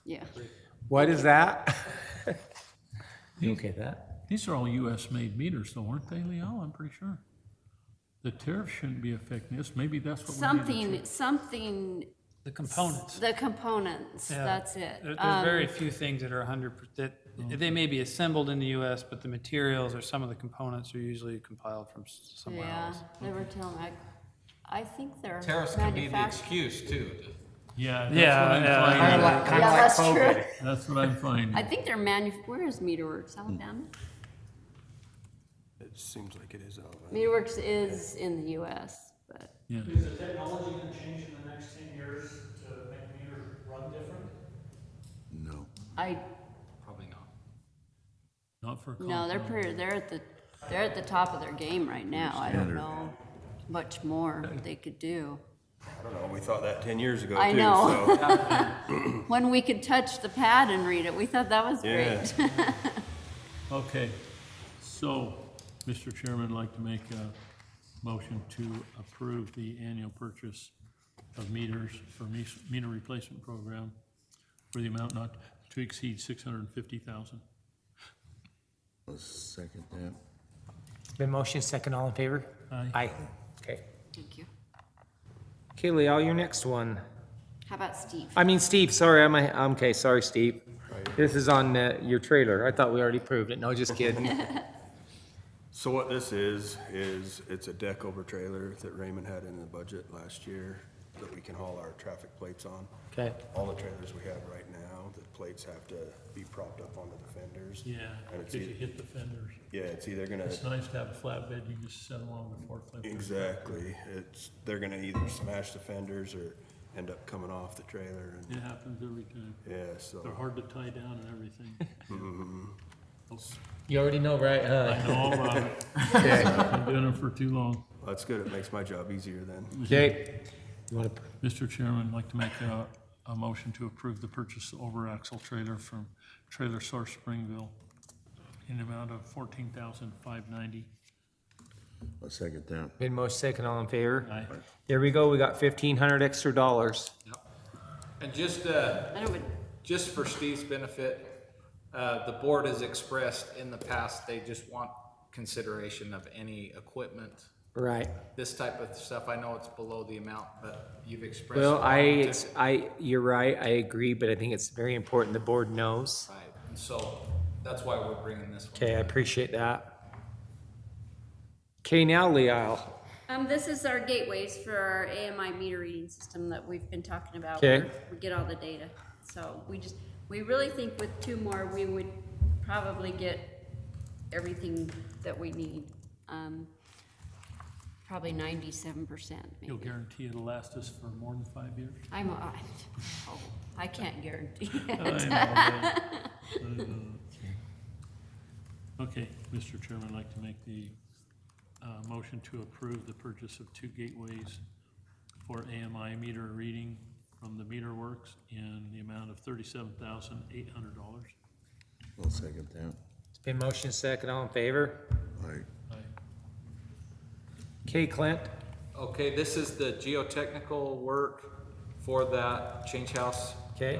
Yeah. What is that? You okay with that? these are all US-made meters though, aren't they, Leo? I'm pretty sure. The tariff shouldn't be affecting this. Maybe that's what we need to check. Something, The components. the components, Yeah. that's it. There's very few things that are 100%, that, they may be assembled in the US, but the materials or some of the components are usually compiled from somewhere Yeah, else. they were telling me, I think they're tariffs can be the manufactured. excuse too. Yeah, that's Yeah, what I'm yeah. finding. Kind of like that's COVID. true. That's what I'm finding. I think they're where is Meterworks, Alabama? It seems like it is out. Meterworks is in the US, but Yeah, Is the technology gonna change in the next 10 years to make meters run different? No. Probably not. not for. no, they're compound. they're at the top of their game right now. I don't know much more they could do. I don't know, we thought that 10 years ago too. I know. So, When we could touch the pad and read it, we thought that was Yeah. great. Okay, so, Mr. Chairman, I'd like to make a motion to approve the annual purchase of meters for meter replacement program for the amount not to exceed $650,000. I'll second that. Been motion second, all in favor? Aye. Aye. Okay. Thank you. Okay, Leal, your next one. How about Steve? I mean, Steve, sorry, okay, sorry, Steve. This is on your trailer. I thought we already proved it. No, just kidding. so what this is it's a deck over trailer that Raymond had in the budget last year that we can haul our traffic plates on. Okay. All the trailers we have right now, the plates have to be propped up onto the fenders. Yeah, And it's because you either, hit the fenders. yeah, it's either gonna, It's nice to have a flatbed, you just set along the forklift. exactly, they're gonna either smash the fenders or end up coming off the trailer and, It happens every time. yeah, so. They're hard to tie down and everything. You already know, right? I know about it. Okay. I've been doing it for too long. That's good, it makes my job easier then. Okay. You want to, Mr. Chairman, I'd like to make a motion to approve the purchase of over-axle trailer from Trailer Source Springville in the amount of $14,590. I'll second that. been motion second, all in favor? Aye. There we go. We got $1,500 extra dollars. Yep. And just, I don't, just for Steve's benefit, the board has expressed in the past, they just want consideration of any equipment. Right. This type of stuff, I know it's below the amount, but you've expressed. Well, wanting to- you're right. I agree, but I think it's very important the board knows. Right, and so that's why we're bringing this one. Okay, I appreciate that. Okay, now Leal. this is our gateways for our AMI meter reading system that we've been talking about. Okay. Where we get all the data. So we really think with 2 more, we would probably get everything that we need. Probably 97% You'll maybe. guarantee it'll last us for more than 5 years? I can't guarantee I it. know that. Okay, Mr. Chairman, I'd like to make the motion to approve the purchase of 2 gateways for AMI meter reading from the Meter Works in the amount of $37,800. I'll second that. It's been motion second, all in favor? Aye. Aye. Okay, Clint. Okay, this is the geotechnical work for that change house. Okay.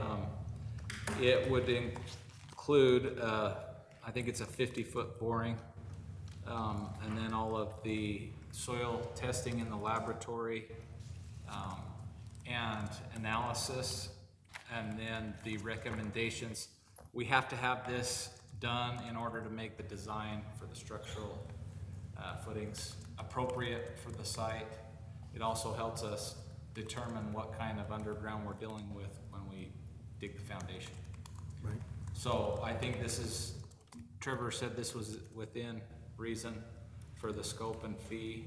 It would include, I think it's a 50-foot boring, and then all of the soil testing in the laboratory, and analysis, and then the recommendations. We have to have this done in order to make the design for the structural footings appropriate for the site. It also helps us determine what kind of underground we're dealing with when we dig the foundation. Right. So I think this is, Trevor said this was within reason for the scope and fee,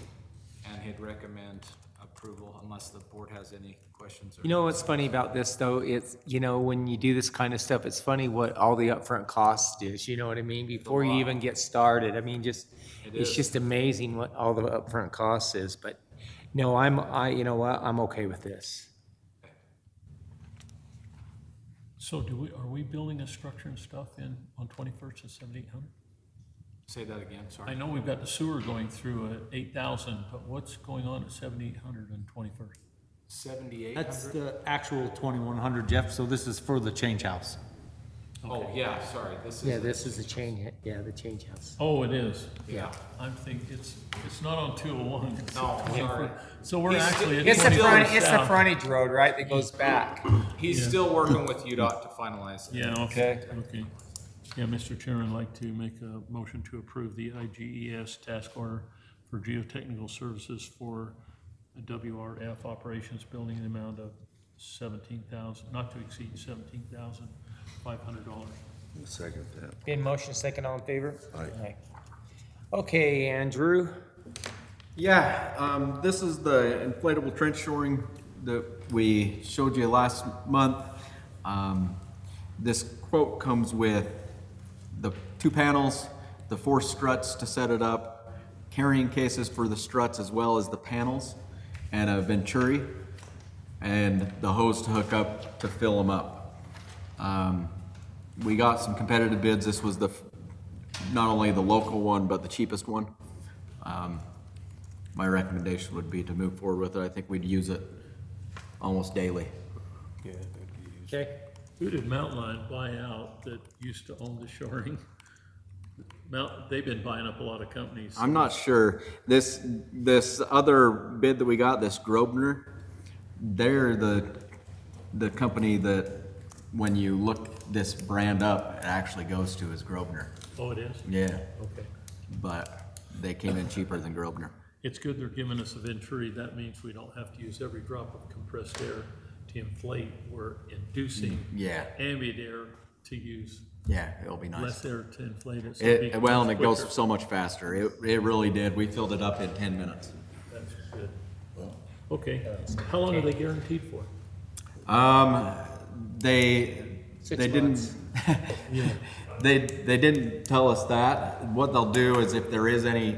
and he'd recommend approval unless the board has any questions. You know what's funny about this though? It's, when you do this kind of stuff, it's funny what all the upfront cost is, you know what I mean? Before you even get started. I mean, it's just amazing what all the upfront costs is, but no, you know what? I'm okay with this. So are we building a structure and stuff on 21st at 7,800? Say that again, sorry. I know we've got the sewer going through at 8,000, but what's going on at 7,800 and 21st? 7,800? That's the actual 2,100, Jeff, so this is for the change house. Oh, yeah, sorry, this is. Yeah, this is the change house. Oh, it is? Yeah. I'm thinking, it's not on 201. it's No, at 24. sorry. So we're He's actually at It's the 24 front, it's the south. frontage road, right, that goes back. He's Yeah. still working with UDOT to finalize it. Yeah, okay, okay. Yeah, Mr. Chairman, I'd like to make a motion to approve the IGES task order for geotechnical services for the WRF operations building in the amount of $17,000, not to exceed $17,500. I'll second that. Been motion second, all in favor? Aye. Okay, Andrew. Yeah, this is the inflatable trench shoring that we showed you last month. This quote comes with the 2 panels, the 4 struts to set it up, carrying cases for the struts as well as the panels, and a venturi, and the hose to hook up to fill them up. We got some competitive bids. This was not only the local one, but the cheapest one. My recommendation would be to move forward with it. I think we'd use it almost daily. Yeah, that'd be used. Okay, Who did Mountain Line buy out that used to own the shoring? They've been buying up a lot of companies. I'm not sure. This other bid that we got, this Grosvenor, they're the company that when you look this brand up, it actually goes to as Grosvenor. Oh, it is? Yeah, Okay. but they came in cheaper than Grosvenor. It's good they're giving us a venturi. That means we don't have to use every drop of compressed air to inflate. We're inducing Yeah, ambient air to use yeah, it'll be nice. less air to inflate it. So it Well, and it becomes goes quicker. so much faster. It really did. We filled it up in 10 minutes. That's good. Okay, how long are they guaranteed for? They 6 didn't months. they didn't tell us that. What they'll do is if there is any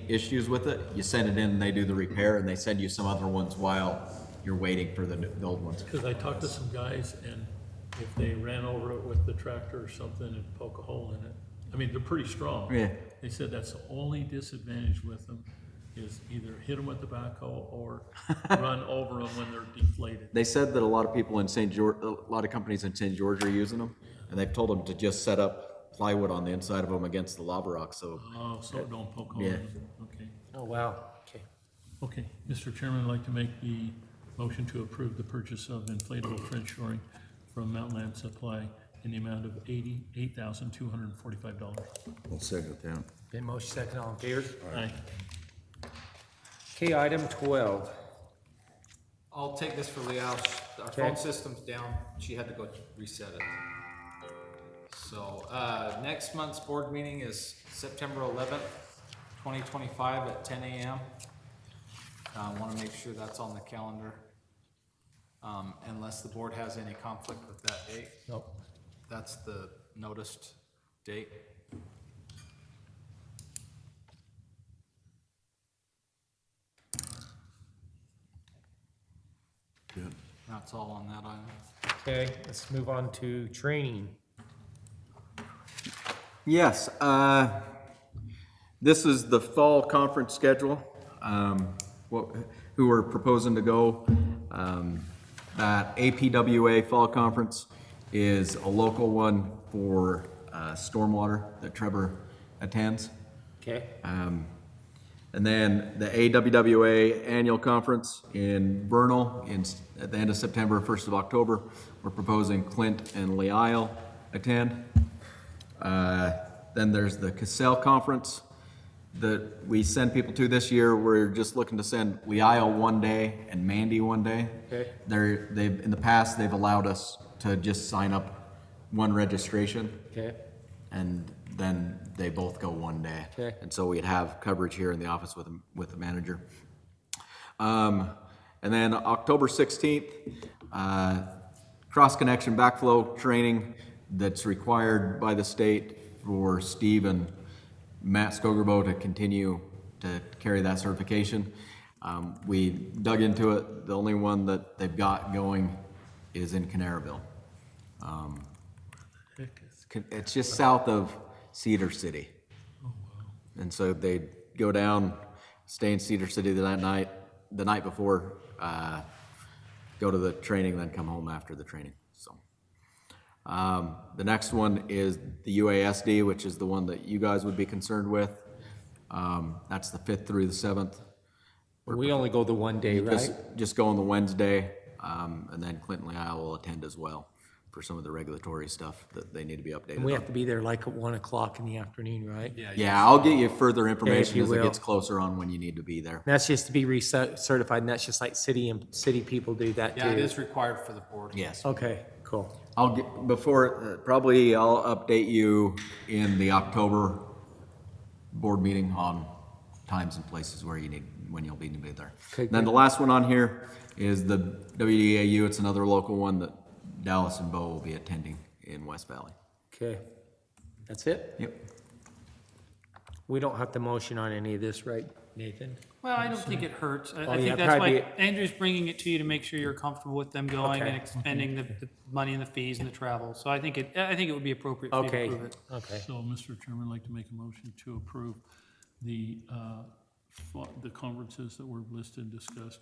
issues with it, you send it in and they do the repair and they send you some other ones while you're waiting for the old ones. Because I talked to some guys, and if they ran over it with the tractor or something and poke a hole in it, I mean, they're pretty strong. Yeah. They said that's the only disadvantage with them, is either hit them with the backhoe or run over them when they're deflated. They said that a lot of people in St. George, a lot of companies in St. George are using them, and they've told them to just set up plywood on the inside of them against the lava rock. So Oh, so it don't poke holes in Yeah. them. Okay. oh, wow, okay. Okay, Mr. Chairman, I'd like to make the motion to approve the purchase of inflatable trench shoring from Mountain Land Supply in the amount of $88,245. I'll second that. Been motion second, all in favor? Aye. Okay, item 12. I'll take this for Leah. Our Okay. phone system's down. She had to go reset it. So, next month's board meeting is September 11th, 2025 at 10 a.m. Want to make sure that's on the calendar. Unless the board has any conflict with that date. Nope. That's the noticed date. Good. That's all on that item. Okay, let's move on to training. yes, this is the fall conference schedule. Who are proposing to go? That APWA Fall Conference is a local one for stormwater that Trevor attends. Okay, And then the AWWA Annual Conference in Vernal at the end of September, 1st of October. We're proposing Clint and Lee Isle attend. Then there's the Cassell Conference that we send people to this year. We're just looking to send Lee Isle one day and Mandy one day. Okay. In the past, they've allowed us to just sign up one registration. okay, And then they both go one day. Okay. And so we'd have coverage here in the office with the manager. And then October 16th, cross-connection backflow training that's required by the state for Steve and Matt Skogerbo to continue to carry that certification. We dug into it. The only one that they've got going is in Canaryville. It's just south of Cedar City. And so they'd go down, stay in Cedar City the night before, go to the training, then come home after the training. So the next one is the UASD, which is the one that you guys would be concerned with. That's the 5th through the 7th. we only go the one day, right? Just go on the Wednesday, and then Clinton Lee Isle will attend as well for some of the regulatory stuff that they need to be updated And we on. have to be there like at 1 o'clock in the afternoon, right? Yeah, I'll get you further information you as it will. gets closer on when you need to be there. That's just to be recertified, and that's just like city people do that too? Yeah, it is required for the board. Yes. Okay, cool. I'll get, probably I'll update you in the October board meeting on times and places where when you'll be to be there. Okay, Then the last one on here is the WDAU. It's another local one that Dallas and Bo will be attending in West Valley. Okay, that's it? Yep. We don't have to motion on any of this, right, Nathan? Well, I don't think it hurts. I Oh, think yeah, that's probably why Andrew's bringing it to you to make sure you're comfortable with them going and Okay. expending the money and the fees and the travel. So I think it would be appropriate for you to Okay, approve it. okay. So, Mr. Chairman, I'd like to make a motion to approve the conferences that were listed and discussed,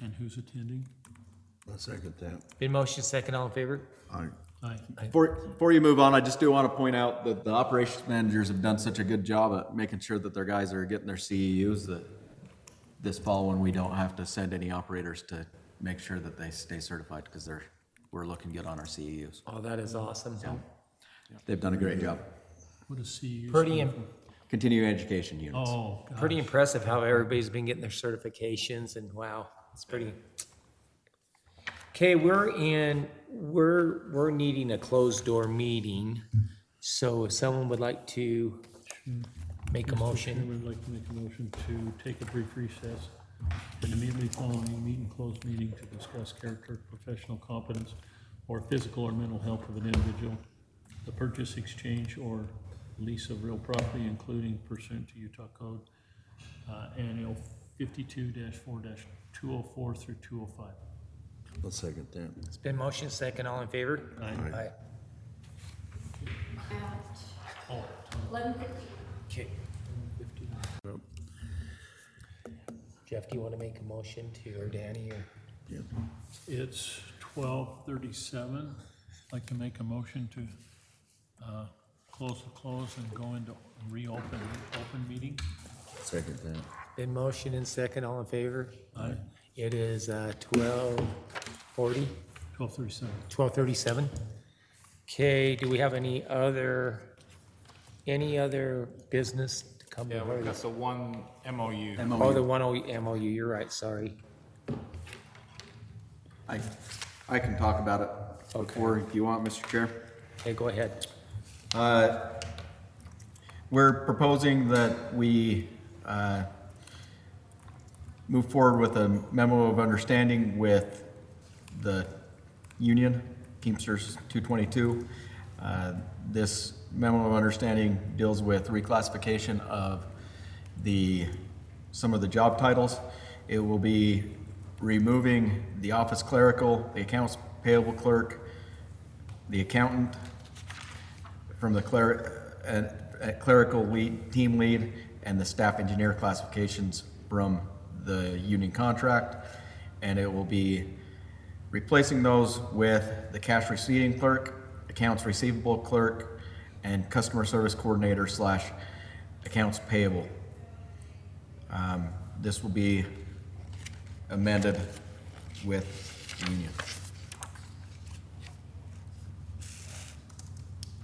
and who's attending. I'll second that. Been motion second, all in favor? Aye. Aye. Before you move on, I just do want to point out that the operations managers have done such a good job at making sure that their guys are getting their CEUs that this fall, when we don't have to send any operators to make sure that they stay certified, because we're looking good on our CEUs. Oh, that is awesome. They've done a great job. What does CEU Pretty, stand im- Continuing education units. Oh, pretty gosh. impressive how everybody's been getting their certifications and wow, it's pretty. Okay, we're needing a closed door meeting. So if someone would like to make a Mr. motion, Chairman, I'd like to make a motion to take a brief recess and immediately following a meeting, closed meeting to discuss character, professional competence, or physical or mental health of an individual, the purchase, exchange, or lease of real property, including pursuant to Utah Code, Annual 52-4-204 through 205. I'll second that. it's been motion second, all in favor? Aye. At Oh, 11:50. Okay. Jeff, do you want to make a motion to, or Danny, or? Yeah. it's 12:37. I'd like to make a motion to close and go into open meeting. Second that. Been motion and second, all in favor? Aye. It is 12:40, 12:37. 12:37. Okay, do we have any other business to come Yeah, before we've got this? the one MOU. Oh, the one MOU, you're right, sorry. I can talk about it before, if you want, Mr. Chair. Okay, go ahead. We're proposing that we move forward with a memo of understanding with the union, Teamsters 222. This memo of understanding deals with reclassification of some of the job titles. It will be removing the office clerical, the accounts payable clerk, the accountant from the clerical lead, team lead, and the staff engineer classifications from the union contract. And it will be replacing those with the cash receiving clerk, accounts receivable clerk, and customer service coordinator / accounts payable. This will be amended with the union.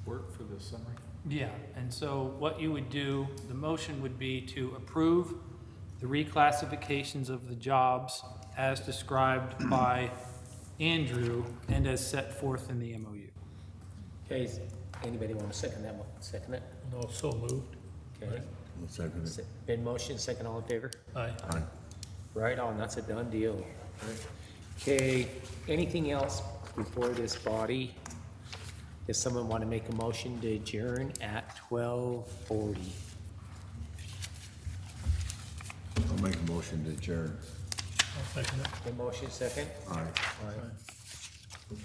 Work for the summary? Yeah, and so what you would do, the motion would be to approve the reclassifications of the jobs as described by Andrew and as set forth in the MOU. Okay, anybody want to second that one? Second it? No, so moved. Okay. I'll second it. Been motion second, all in favor? Aye. Aye. Right on, that's a done deal. Okay, anything else before this body? Does someone want to make a motion to adjourn at 12:40? I'll make a motion to adjourn. I'll second it. The motion second? Aye. Aye.